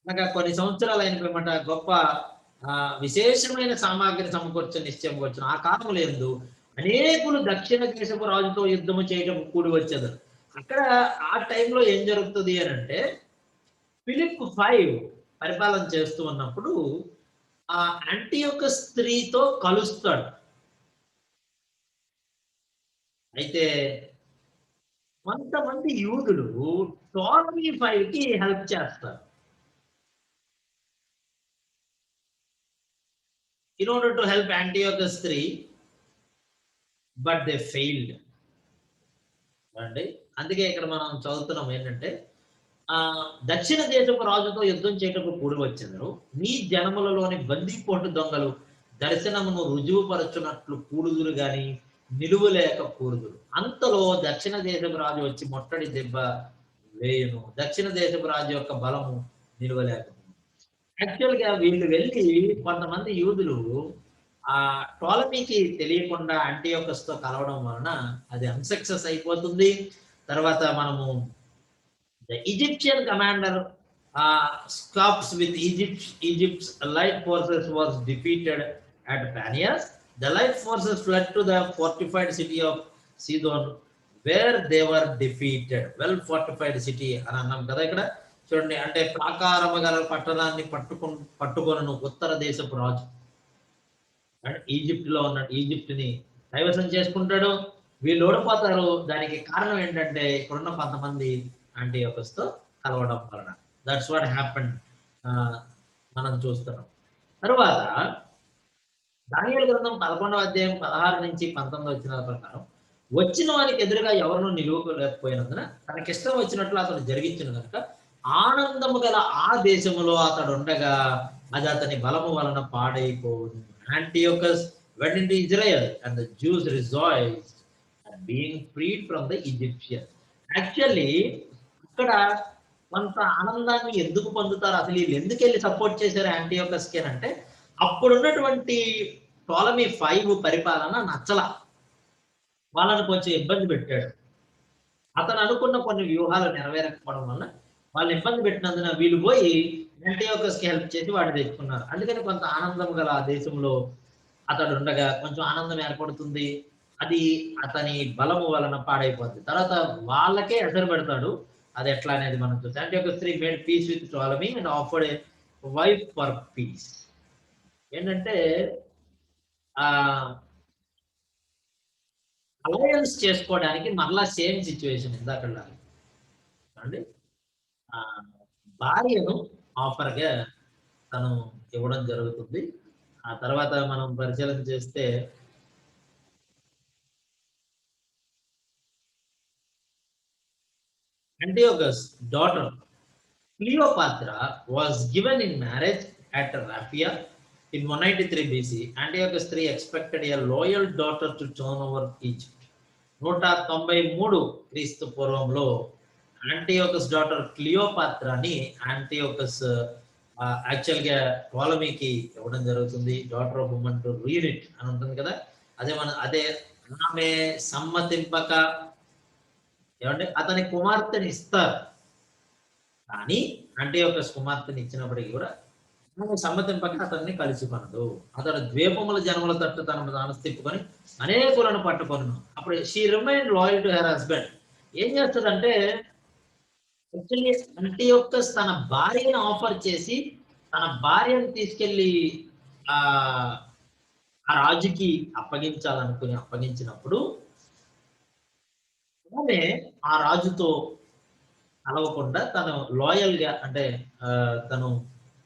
Speaker 1: అనగా కొన్ని సంవత్సరాలు అయినమాట గొప్ప విశేషమైన సామాగ్రి సమకూర్చని నిశ్చయం వచ్చిన ఆ కాలంలో ఎందు అనేకులు దక్షిణ దేశపు రాజుతో యుద్ధము చేయడం కూడి వచ్చేది. అక్కడ ఆ టైంలో ఏం జరుగుతుంది అని అంటే ఫిలిప్ V పరిపాలన చేస్తూ ఉన్నప్పుడు ఆ యాంటీయోకస్ IIIతో కలుస్తాడు. అయితే కొంతమంది యూదులు టోలమీ Vకి హెల్ప్ చేస్తారు in order to help Antiochus III, but they failed. అండి అందుకే ఇక్కడ మనం చదువుతున్నాం ఏంటంటే దక్షిణ దేశపు రాజుతో యుద్ధం చేయటకు కూడి వచ్చేందరు నీ జనములలోని బందీపోటు దొంగలు దర్శనమును రుజువుపరచునట్లు కూడుదురు గాని నిలువలేక కూరుదురు. అంతలో దక్షిణ దేశపు రాజు వచ్చి మొట్టడి దెబ్బ వేయును. దక్షిణ దేశపు రాజు యొక్క బలము నిలువలేక. యాక్చువల్గా వీళ్ళు వెళ్ళి కొంతమంది యూదులు ఆ టోలమీకి తెలియకుండా యాంటియోకస్ తో కలవడం వలన అది అన్సక్సెస్ అయిపోతుంది. తర్వాత మనము the Egyptian commander scoffs with Egypt's light forces was defeated at Panias. The light forces fled to the fortified city of Sidon, where they were defeated. Well fortified city అని అన్నాం కదా ఇక్కడ చూడండి. అంటే ప్రాకారము గల పట్టణాన్ని పట్టుకొను ఉత్తర దేశపు రాజు ఈజిప్ట్ లో ఉన్న ఈజిప్ట్ ని కైవసం చేసుకుంటాడు. వీళ్ళు ఓడిపోతారు. దానికి కారణం ఏంటంటే ఇక్కడున్న కొంతమంది యాంటియోకస్ తో కలవడం వలన. దట్స్ వాట్ హ్యాపెండ్ మనం చూస్తున్నాం. తరువాత దానియేలు గ్రంథం 11వ అధ్యాయం 16 నుంచి 19 వచనాల ప్రకారం వచ్చిన వారికి ఎదురుగా ఎవరినూ నిలువలేకపోయినందున తనకిష్టం వచ్చినట్లు అతడు జరిగించిన కనుక ఆనందము గల ఆ దేశములో అతడు ఉండగా అది అతని బలము వలన పాడైపోవును. Antiochus went into Israel and the Jews rejoiced at being freed from the Egyptians. Actually ఇక్కడ కొంత ఆనందాన్ని ఎందుకు పొందుతారు, అసలు వీళ్ళు ఎందుకు వెళ్ళి సపోర్ట్ చేశారు యాంటియోకస్ కి అంటే అప్పుడున్నటువంటి టోలమీ 5 పరిపాలన నచ్చల, వాళ్ళని కొంచెం ఇబ్బంది పెట్టాడు. అతను అనుకున్న కొన్ని వ్యూహాలు నెరవేరకపోవడం వల్ల వాళ్ళు ఇబ్బంది పెట్టినందున వీళ్ళు పోయి యాంటియోకస్ కి హెల్ప్ చేసి వాడు తెచ్చుకున్నారు. అందుకని కొంత ఆనందం గల ఆ దేశంలో అతడు ఉండగా కొంచెం ఆనందం ఏర్పడుతుంది. అది అతని బలము వలన పాడైపోతుంది. తర్వాత వాళ్ళకే ఎసరు పెడతాడు. అది ఎట్లా అనేది మనం చూస్తాం. Antiochus III made peace with Ptolemy and offered a wife for peace. ఏంటంటే అలయన్స్ చేసుకోవడానికి మరలా సేమ్ సిచ్యువేషన్ ఇందాకలా అండి. భార్యను ఆఫర్గా తను ఇవ్వడం జరుగుతుంది. ఆ తర్వాత మనం పరిశీలన చేస్తే Antiochus' daughter Cleopatra was given in marriage at Raphia in 193 BC. Antiochus III expected a loyal daughter to turn over Egypt. 193 క్రీస్తు పూర్వంలో యాంటియోకస్ డాటర్ క్లియోపాత్రాని యాంటియోకస్ యాక్చువల్గా టోలమీకి ఇవ్వడం జరుగుతుంది. Daughter of woman to read it అని ఉంటుంది కదా, అదే ఆమె సమ్మతింపక ఏమంటే అతని కుమార్తెని ఇస్తారు. కానీ యాంటియోకస్ కుమార్తెని ఇచ్చినప్పటికీ కూడా ఆమె సమ్మతింపక అతన్ని కలిసికొనదు. అతడు ద్వీపముల జనముల తట్టు తనను తాను తిప్పుకొని అనేకులను పట్టుకొను. అప్పుడు she remain loyal to her husband. ఏం చేస్తుందంటే యాక్చువల్లీ యాంటియోకస్ తన భార్యను ఆఫర్ చేసి తన భార్యను తీసుకెళ్లి ఆ రాజుకి అప్పగించినప్పుడు ఆమె ఆ రాజుతో కలవకుండా తను లాయల్ గా అంటే తను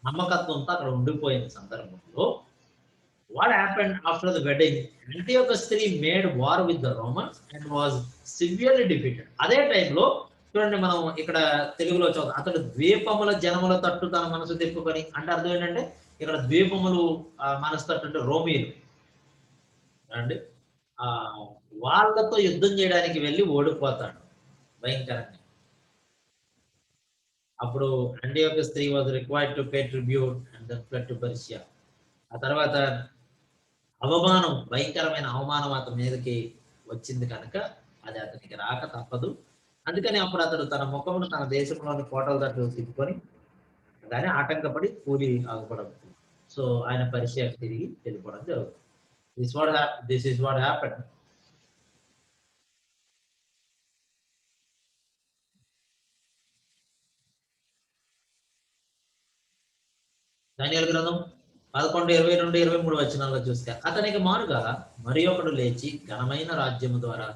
Speaker 1: నమ్మకత్వంతో అక్కడ ఉండిపోయిన సందర్భంలో what happened after the wedding, Antiochus III made war with the Romans and was severely defeated. అదే టైంలో చూడండి, మనం ఇక్కడ తెలుగులో చదువు అతడు ద్వీపముల జనముల తట్టు తన మనసు తిప్పుకొని అంటే అర్థం ఏంటంటే ఇక్కడ ద్వీపములు మనసు తట్టు అంటే రోమీలు అండి. వాళ్ళతో యుద్ధం చేయడానికి వెళ్ళి ఓడిపోతాడు భయంకరంగా. అప్పుడు Antiochus III was required to pay tribute and then fled to Persia. ఆ తర్వాత అవమానం, భయంకరమైన అవమానం అతని మీదకి వచ్చింది కనుక అది అతనికి రాక తప్పదు. అందుకని అప్పుడు అతడు తన ముఖమును తన దేశంలోని కోటల తట్టు తిప్పుకొని దాన్ని ఆటంకపడి కూలి ఆగుపడం. సో ఆయన పర్షియాకి తిరిగి వెళ్ళిపోవడం జరుగుతుంది. This is what happened. దానియేలు గ్రంథం 11:20-23 వచనాల్లో చూస్తే అతనికి మారుగా మరి ఒకడు లేచి ఘనమైన రాజ్యము ద్వారా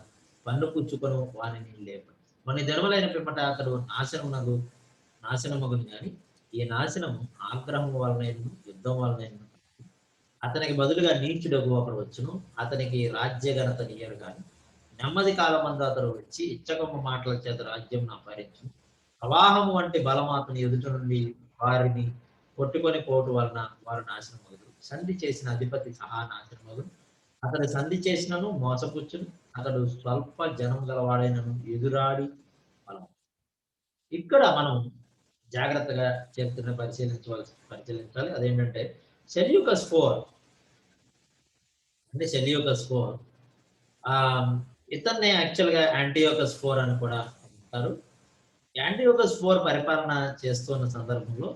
Speaker 1: పన్ను పుచ్చుకొని వానిని లేపు. కొన్ని దినములైన పిమ్మట అతడు నాశనమగును కానీ ఈ నాశనము ఆగ్రహం వలనైనను యుద్ధం వలనైనను అతనికి బదులుగా నీచుడగు ఒకడు వచ్చును. అతనికి రాజ్య ఘనత నీయరు కానీ నెమ్మది కాలమందు అతడు వచ్చి ఇచ్చకమ్మ మాటల చేత రాజ్యం అపహరించును. ప్రవాహము వంటి బలము అతని ఎదుట నుండి వారిని కొట్టుకొని పోవటం వలన వారు నాశనం అగుతారు. సంధి చేసిన అధిపతి సహా నాశనమగును. అతడు సంధి చేసినను మోసపుచ్చును. అతడు స్వల్ప జనం గలవాడైనను ఎదురాడి బలం. ఇక్కడ మనం జాగ్రత్తగా చరిత్రను పరిశీలించాలి. అదేంటంటే సెల్యూకస్ 4 అంటే సెల్యూకస్ 4 ఇతన్నే యాక్చువల్గా యాంటీయోకస్ 4 అని కూడా అంటారు. యాంటీయోకస్ 4 పరిపాలన చేస్తున్న సందర్భంలో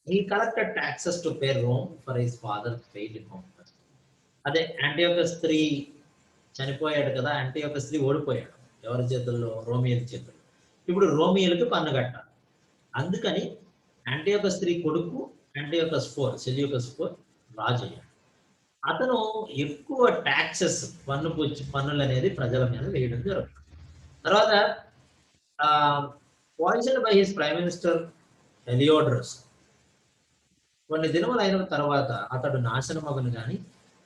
Speaker 1: he collected taxes to pay Rome for his father's failed conquest. అదే యాంటీయోకస్ 3 చనిపోయాడు కదా, యాంటీయోకస్ 3 ఓడిపోయాడు ఎవరి చేతుల్లో? రోమియోల చేతుల్లో. ఇప్పుడు రోమియోలకు పన్ను కట్టాలి. అందుకని యాంటీయోకస్ 3 కొడుకు యాంటీయోకస్ 4 సెల్యూకస్ 4 రాజు అయ్యాడు. అతను ఎక్కువ ట్యాక్సెస్ పన్నులు అనేది ప్రజల మీద వేయడం జరుగుతుంది. తర్వాత poison by his prime minister Heliodorus. కొన్ని దినములు అయిన తర్వాత అతడు నాశనమగును గాని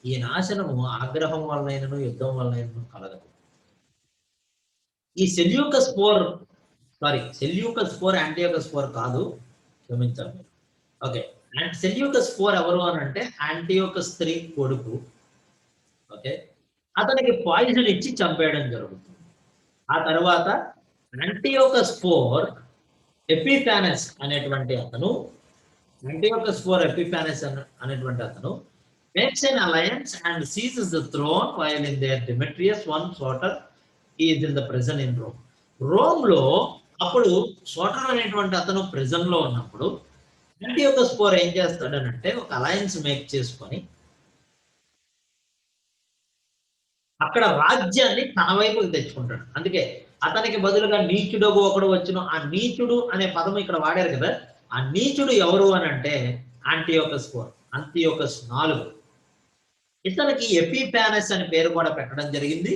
Speaker 1: ఈ నాశనము ఆగ్రహం వలనైనను యుద్ధం వలనైనను కలగదు. ఈ సెల్యూకస్ 4 యాంటీయోకస్ 4 కాదు, క్షమించాలి. ఓకే, సెల్యూకస్ 4 ఎవరు అని అంటే యాంటీయోకస్ 3 కొడుకు. ఓకే, అతనికి పాయిజన్ ఇచ్చి చంపేయడం జరుగుతుంది. ఆ తర్వాత యాంటీయోకస్ 4 ఎపిఫానస్ అనేటువంటి అతను makes an alliance and seizes the throne while in their Demetrius one Soter is in the prison in Rome. Rome లో అప్పుడు సోటర్ అనేటువంటి అతను ప్రిజన్ లో ఉన్నప్పుడు యాంటీయోకస్ 4 ఏం చేస్తాడనంటే ఒక అలయన్స్ మేక్ చేసుకొని అక్కడ రాజ్యాన్ని తన వైపుకి తెచ్చుకుంటాడు. అందుకే అతనికి బదులుగా నీచుడు ఒకడు వచ్చును. ఆ నీచుడు అనే పదం ఇక్కడ వాడారు కదా, ఆ నీచుడు ఎవరు అని అంటే యాంటీయోకస్ 4, అంతియోకస్ 4. ఇతనికి ఎపిఫానస్ అని పేరు కూడా పెట్టడం జరిగింది.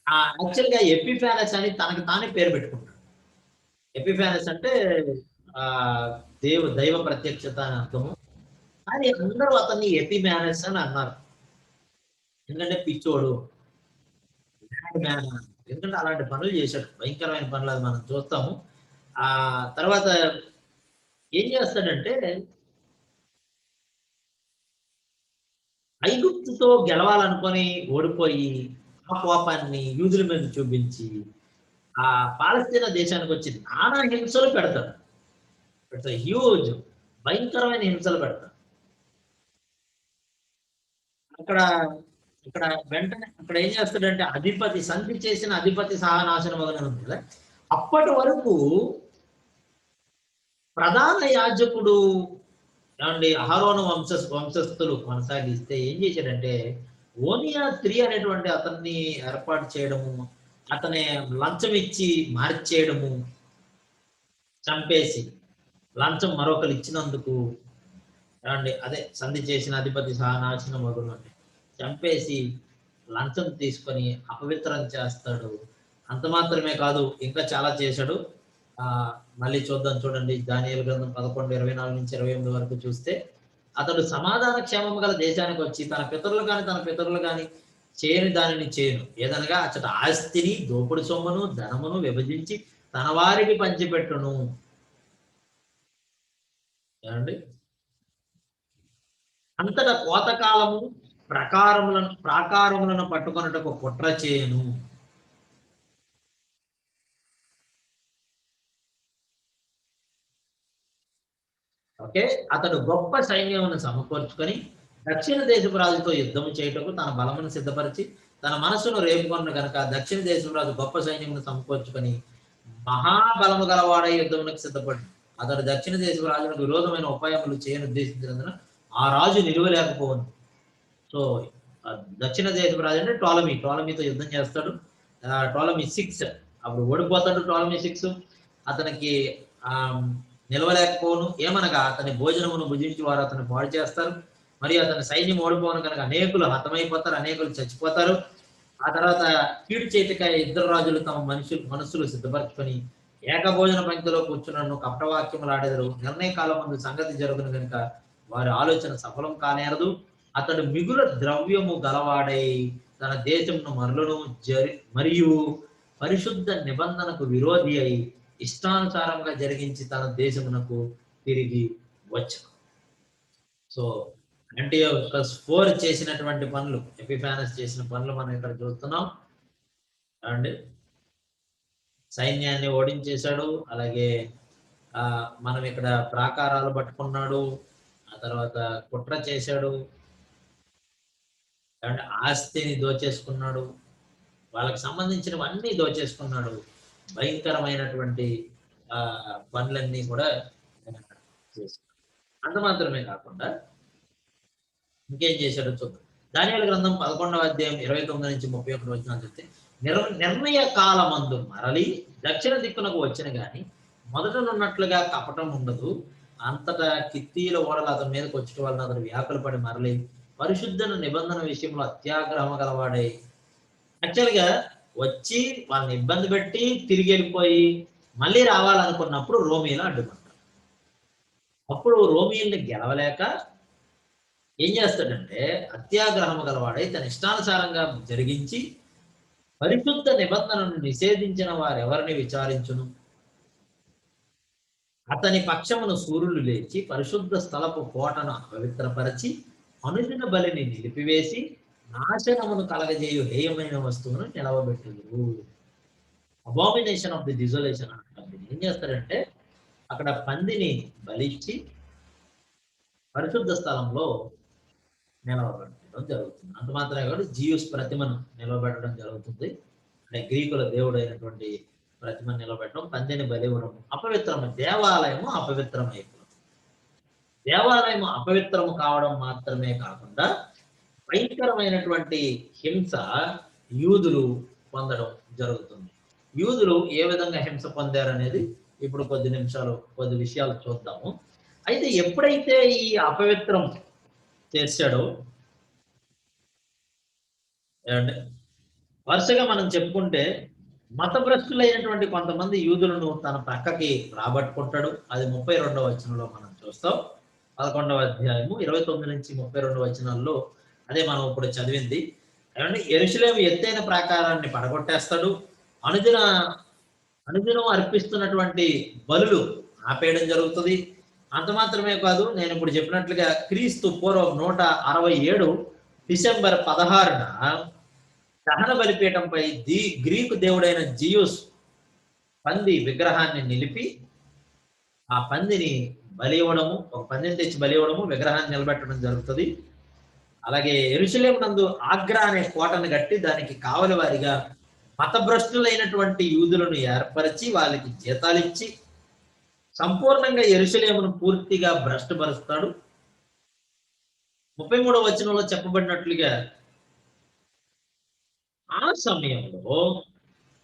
Speaker 1: యాక్చువల్గా ఎపిఫానస్ అని తనకు తానే పేరు పెట్టుకుంటాడు. ఎపిఫానస్ అంటే దైవ ప్రత్యక్షత అని అర్థము. కానీ అందరూ అతన్ని ఎపిఫానస్ అని అన్నారు, ఎందుకంటే పిచ్చోడు, ఎందుకంటే అలాంటి పనులు చేశాడు, భయంకరమైన పనులు. అది మనం చూస్తాము. ఆ తర్వాత ఏం చేస్తాడంటే ఐగుప్తుతో గెలవాలనుకొని ఓడిపోయి ఆ కోపాన్ని యూదుల మీద చూపించి ఆ పాలస్తీనా దేశానికి వచ్చి నానా హింసలు పెడతాడు. హ్యూజ్ భయంకరమైన హింసలు పెడతాడు. ఇక్కడ వెంటనే అక్కడ ఏం చేస్తాడంటే అధిపతి సంధి చేసిన అధిపతి సహనాశనం వలన ఉంది కదా, అప్పటి వరకు ప్రధాన యాజకుడు ఏమండి అహరోను వంశస్థులు కొనసాగిస్తే ఏం చేశాడంటే ఓనియా 3 అనేటువంటి అతన్ని ఏర్పాటు చేయడము, అతని లంచం ఇచ్చి మార్చేయడము, చంపేసి లంచం మరొకరు ఇచ్చినందుకు ఏమండి అదే సంధి చేసిన అధిపతి సహనాశనం వగును చంపేసి లంచం తీసుకొని అపవిత్రం చేస్తాడు. అంత మాత్రమే కాదు, ఇంకా చాలా చేశాడు. మళ్ళీ చూద్దాం, చూడండి దానియేలు గ్రంథం 11:24 నుంచి 28 వరకు చూస్తే అతడు సమాధాన క్షేమము గల దేశానికి వచ్చి తన పితరులు కాని చేయని దానిని చేయను, ఏదనగా అచ్చట ఆస్తిని దోపుడు సొమ్మును ధనమును విభజించి తన వారికి పంచిపెట్టును. ఏమండి అంతటా కోతకాలము ప్రాకారములను పట్టుకొనుటకు కుట్ర చేయను. ఓకే, అతడు గొప్ప సైన్యమును సమకూర్చుకొని దక్షిణ దేశపు రాజుతో యుద్ధం చేయుటకు తన బలమును సిద్ధపరిచి తన మనసును రేపుకొన్న కనుక దక్షిణ దేశపు రాజు గొప్ప సైన్యమును సమకూర్చుకొని మహాబలము గలవాడ యుద్ధమునకు సిద్ధపడి అతడు దక్షిణ దేశపు రాజులకు విరోధమైన ఉపాయములు చేయని ఉద్దేశించినందున ఆ రాజు నిలువలేకపోను. సో దక్షిణ దేశపు రాజు అంటే టోలమీతో యుద్ధం చేస్తాడు. టోలమీ 6 అప్పుడు ఓడిపోతాడు. టోలమీ 6 అతనికి నిలవలేకపోను, ఏమనగా అతని భోజనమును భుజించి వారు అతను పాడు చేస్తారు, మరియు అతని సైన్యం ఓడిపోను కనుక అనేకులు హతమైపోతారు, అనేకులు చచ్చిపోతారు. ఆ తర్వాత కీడు చేతికాయ 2 రాజులు తమ మనస్సులు సిద్ధపరచుకొని ఏకభోజన పంక్తిలో కూర్చున్నను కపటవాక్యములు ఆడెదరు. నిర్ణయ కాలం ముందు సంగతి జరుగును కనుక వారి ఆలోచన సఫలం కానేరదు. అతడు మిగుల ద్రవ్యము గలవాడై తన దేశమును మరియు పరిశుద్ధ నిబంధనకు విరోధి అయి ఇష్టానుసారంగా జరిగించి తన దేశమునకు తిరిగి వచ్చను. సో యాంటియోకస్ 4 చేసినటువంటి పనులు, ఎపిఫానస్ చేసిన పనులు మనం ఇక్కడ చూస్తున్నాం అండి. సైన్యాన్ని ఓడించేశాడు, అలాగే మనం ఇక్కడ ప్రాకారాలు పట్టుకున్నాడు, ఆ తర్వాత కుట్ర చేశాడు అండ్ ఆస్తిని దోచేసుకున్నాడు, వాళ్ళకి సంబంధించినవన్నీ దోచేసుకున్నాడు. భయంకరమైనటువంటి పనులన్నీ కూడా చేశాడు. అంత మాత్రమే కాకుండా ఇంకేం చేశాడో చూద్దాం. దానియేలు గ్రంథం 11వ అధ్యాయం 29 నుంచి 31 వచనాలు చెప్తే, నిర్ణయ కాలమందు మరలి దక్షిణ దిక్కునకు వచ్చిన గాని మొదటనున్నట్లుగా కపటం ఉండదు. అంతటా కిత్తీల ఓడలు అతని మీదకి వచ్చి వాళ్ళని అతను వ్యాకులు పడి మరలి పరిశుద్ధన నిబంధన విషయంలో అత్యాగ్రహం గలవాడై, యాక్చువల్గా వచ్చి వాళ్ళని ఇబ్బంది పెట్టి తిరిగి వెళ్ళిపోయి మళ్ళీ రావాలనుకున్నప్పుడు రోమీలు అడ్డుకుంటారు. అప్పుడు రోమీల్ని గెలవలేక ఏం చేస్తాడంటే అత్యాగ్రహం గలవాడై తన ఇష్టానుసారంగా జరిగించి పరిశుద్ధ నిబంధనను నిషేధించిన వారెవరిని విచారించును. అతని పక్షమును సూర్యులు లేచి పరిశుద్ధ స్థలపు కోటను అపవిత్రపరచి అనుదిన బలిని నిలిపివేసి నాశనమును కలగజేయు హేయమైన వస్తువును నిలవబెట్టుదురు. అబామినేషన్ ఆఫ్ ది డిజోలేషన్ అంటారు. ఏం చేస్తారంటే అక్కడ పందిని బలిచ్చి పరిశుద్ధ స్థలంలో నిలవబెట్టడం జరుగుతుంది. అంత మాత్రమే కాదు, జియూస్ ప్రతిమను నిలవబెట్టడం జరుగుతుంది. అంటే గ్రీకుల దేవుడు అయినటువంటి ప్రతిమను నిలబెట్టడం, పందిని బలి ఇవ్వడం అపవిత్రము. దేవాలయము అపవిత్రమైపోతుంది. దేవాలయము అపవిత్రము కావడం మాత్రమే కాకుండా భయంకరమైనటువంటి హింస యూదులు పొందడం జరుగుతుంది. యూదులు ఏ విధంగా హింస పొందారనేది ఇప్పుడు కొద్ది విషయాలు చూద్దాము. అయితే ఎప్పుడైతే ఈ అపవిత్రం చేశాడో వరుసగా మనం చెప్పుకుంటే మతభ్రష్టులైనటువంటి కొంతమంది యూదులను తన పక్కకి రాబట్టుకుంటాడు. అది 32వ వచనంలో మనం చూస్తాం. 11వ అధ్యాయము 29 నుంచి 32 వచనాల్లో అదే మనం ఇప్పుడు చదివింది. ఏమంటే యెరూషలేము ఎత్తైన ప్రాకారాన్ని పడగొట్టేస్తాడు. అనుదినం అర్పిస్తున్నటువంటి బలులు ఆపేయడం జరుగుతుంది. అంత మాత్రమే కాదు, నేను ఇప్పుడు చెప్పినట్లుగా క్రీస్తు పూర్వం 167 డిసెంబర్ 16న దహన బలిపీఠంపై గ్రీకు దేవుడైన జియూస్ పంది విగ్రహాన్ని నిలిపి ఆ పందిని బలి ఇవ్వడము, ఒక పందిని తెచ్చి బలి ఇవ్వడము, విగ్రహాన్ని నిలబెట్టడం జరుగుతుంది. అలాగే యెరూషలేము నందు ఆగ్రా అనే కోటను కట్టి దానికి కావలి వారిగా మతభ్రష్టులైనటువంటి యూదులను ఏర్పరిచి వాళ్ళకి జీతాలు ఇచ్చి సంపూర్ణంగా యెరూషలేమును పూర్తిగా భ్రష్టుపరుస్తాడు. 33వ వచనంలో చెప్పబడినట్లుగా ఆ సమయంలో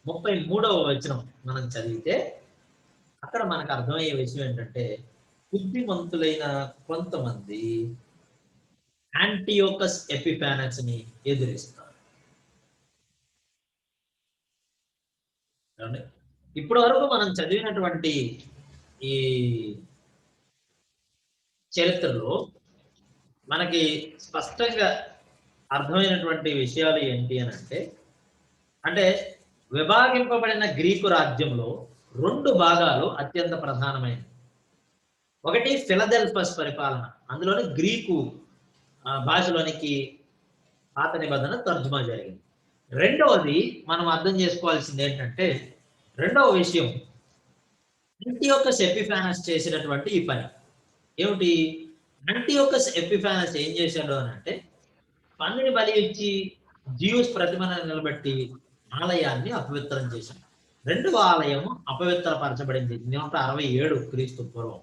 Speaker 1: 33వ వచనం మనం చదివితే అక్కడ మనకు అర్థమయ్యే విషయం ఏంటంటే బుద్ధిమంతులైన కొంతమంది యాంటియోకస్ ఎపిఫానస్ ని ఎదిరిస్తారు. ఇప్పటి వరకు మనం చదివినటువంటి ఈ చరిత్రలో మనకి స్పష్టంగా అర్థమైనటువంటి విషయాలు ఏంటి అని అంటే విభాగింపబడిన గ్రీకు రాజ్యంలో 2 భాగాలు అత్యంత ప్రధానమైనవి. ఒకటి ఫిలదెల్ఫస్ పరిపాలన, అందులోని గ్రీకు భాషలోనికి పాత నిబంధన తర్జుమా జరిగింది. రెండవది మనం అర్థం చేసుకోవాల్సింది ఏంటంటే, రెండవ విషయం యాంటియోకస్ ఎపిఫానస్ చేసినటువంటి ఈ పని ఏమిటి? యాంటియోకస్ ఎపిఫానస్ ఏం చేశాడు అని అంటే పందిని బలి ఇచ్చి జియూస్ ప్రతిమను నిలబెట్టి ఆలయాన్ని అపవిత్రం చేశాడు. 2వ ఆలయం అపవిత్రపరచబడింది 167 క్రీస్తు పూర్వం.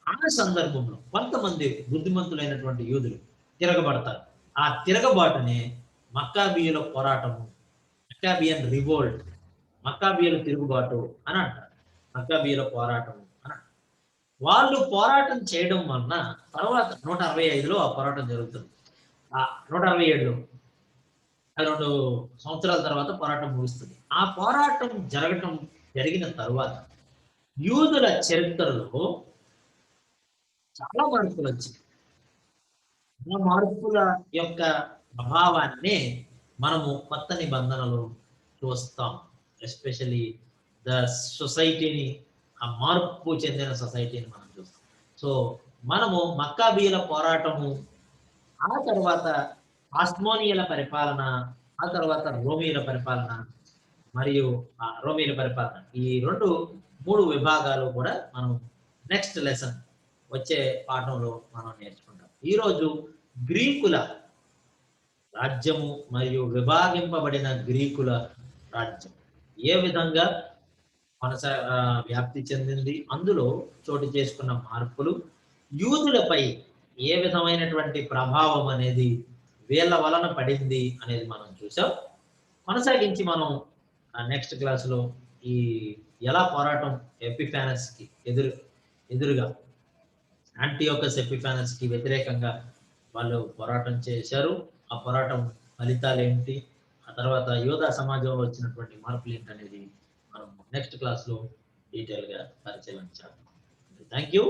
Speaker 1: ఆ సందర్భంలో కొంతమంది బుద్ధిమంతులైనటువంటి యూదులు తిరగబడతారు. ఆ తిరగబాటునే మక్కాబీయుల పోరాటము, మక్కాబియన్ రివోల్ట్, మక్కాబీయుల తిరుగుబాటు అని అంటారు. మక్కాబీయుల పోరాటము అని అంటారు. వాళ్ళు పోరాటం చేయడం వలన తర్వాత 165లో ఆ పోరాటం జరుగుతుంది. 167లో 2 సంవత్సరాల తర్వాత పోరాటం ముగుస్తుంది. ఆ పోరాటం జరిగిన తర్వాత యూదుల చరిత్రలో చాలా మార్పులు వచ్చాయి. ఆ మార్పుల యొక్క ప్రభావాన్ని మనము కొత్త నిబంధనలు చూస్తాం. ఎస్పెషల్లీ ద సొసైటీని, ఆ మార్పు చెందిన సొసైటీని మనం చూస్తాం. సో మనము మక్కాబీల పోరాటము, ఆ తర్వాత ఆస్మోనియల పరిపాలన, ఆ తర్వాత రోమీల పరిపాలన మరియు రోమీల పరిపాలన, ఈ 3 విభాగాలు కూడా మనం నెక్స్ట్ లెసన్ వచ్చే పాఠంలో మనం నేర్చుకుంటాం. ఈరోజు గ్రీకుల రాజ్యము మరియు విభాగింపబడిన గ్రీకుల రాజ్యం ఏ విధంగా వ్యాప్తి చెందింది, అందులో చోటు చేసుకున్న మార్పులు, యూదులపై ఏ విధమైనటువంటి ప్రభావం అనేది వీళ్ళ వలన పడింది అనేది మనం చూసాం. కొనసాగించి మనం నెక్స్ట్ క్లాసులో ఈ ఎలా పోరాటం ఎపిఫానస్ కి ఎదురుగా యాంటియోకస్ ఎపిఫానస్ కి వ్యతిరేకంగా వాళ్ళు పోరాటం చేశారు, ఆ పోరాటం ఫలితాలు ఏంటి, ఆ తర్వాత యోధా సమాజంలో వచ్చినటువంటి మార్పులు ఏంటనేది మనం నెక్స్ట్ క్లాస్లో డీటెయిల్గా పరిశీలించాలి. Thank you.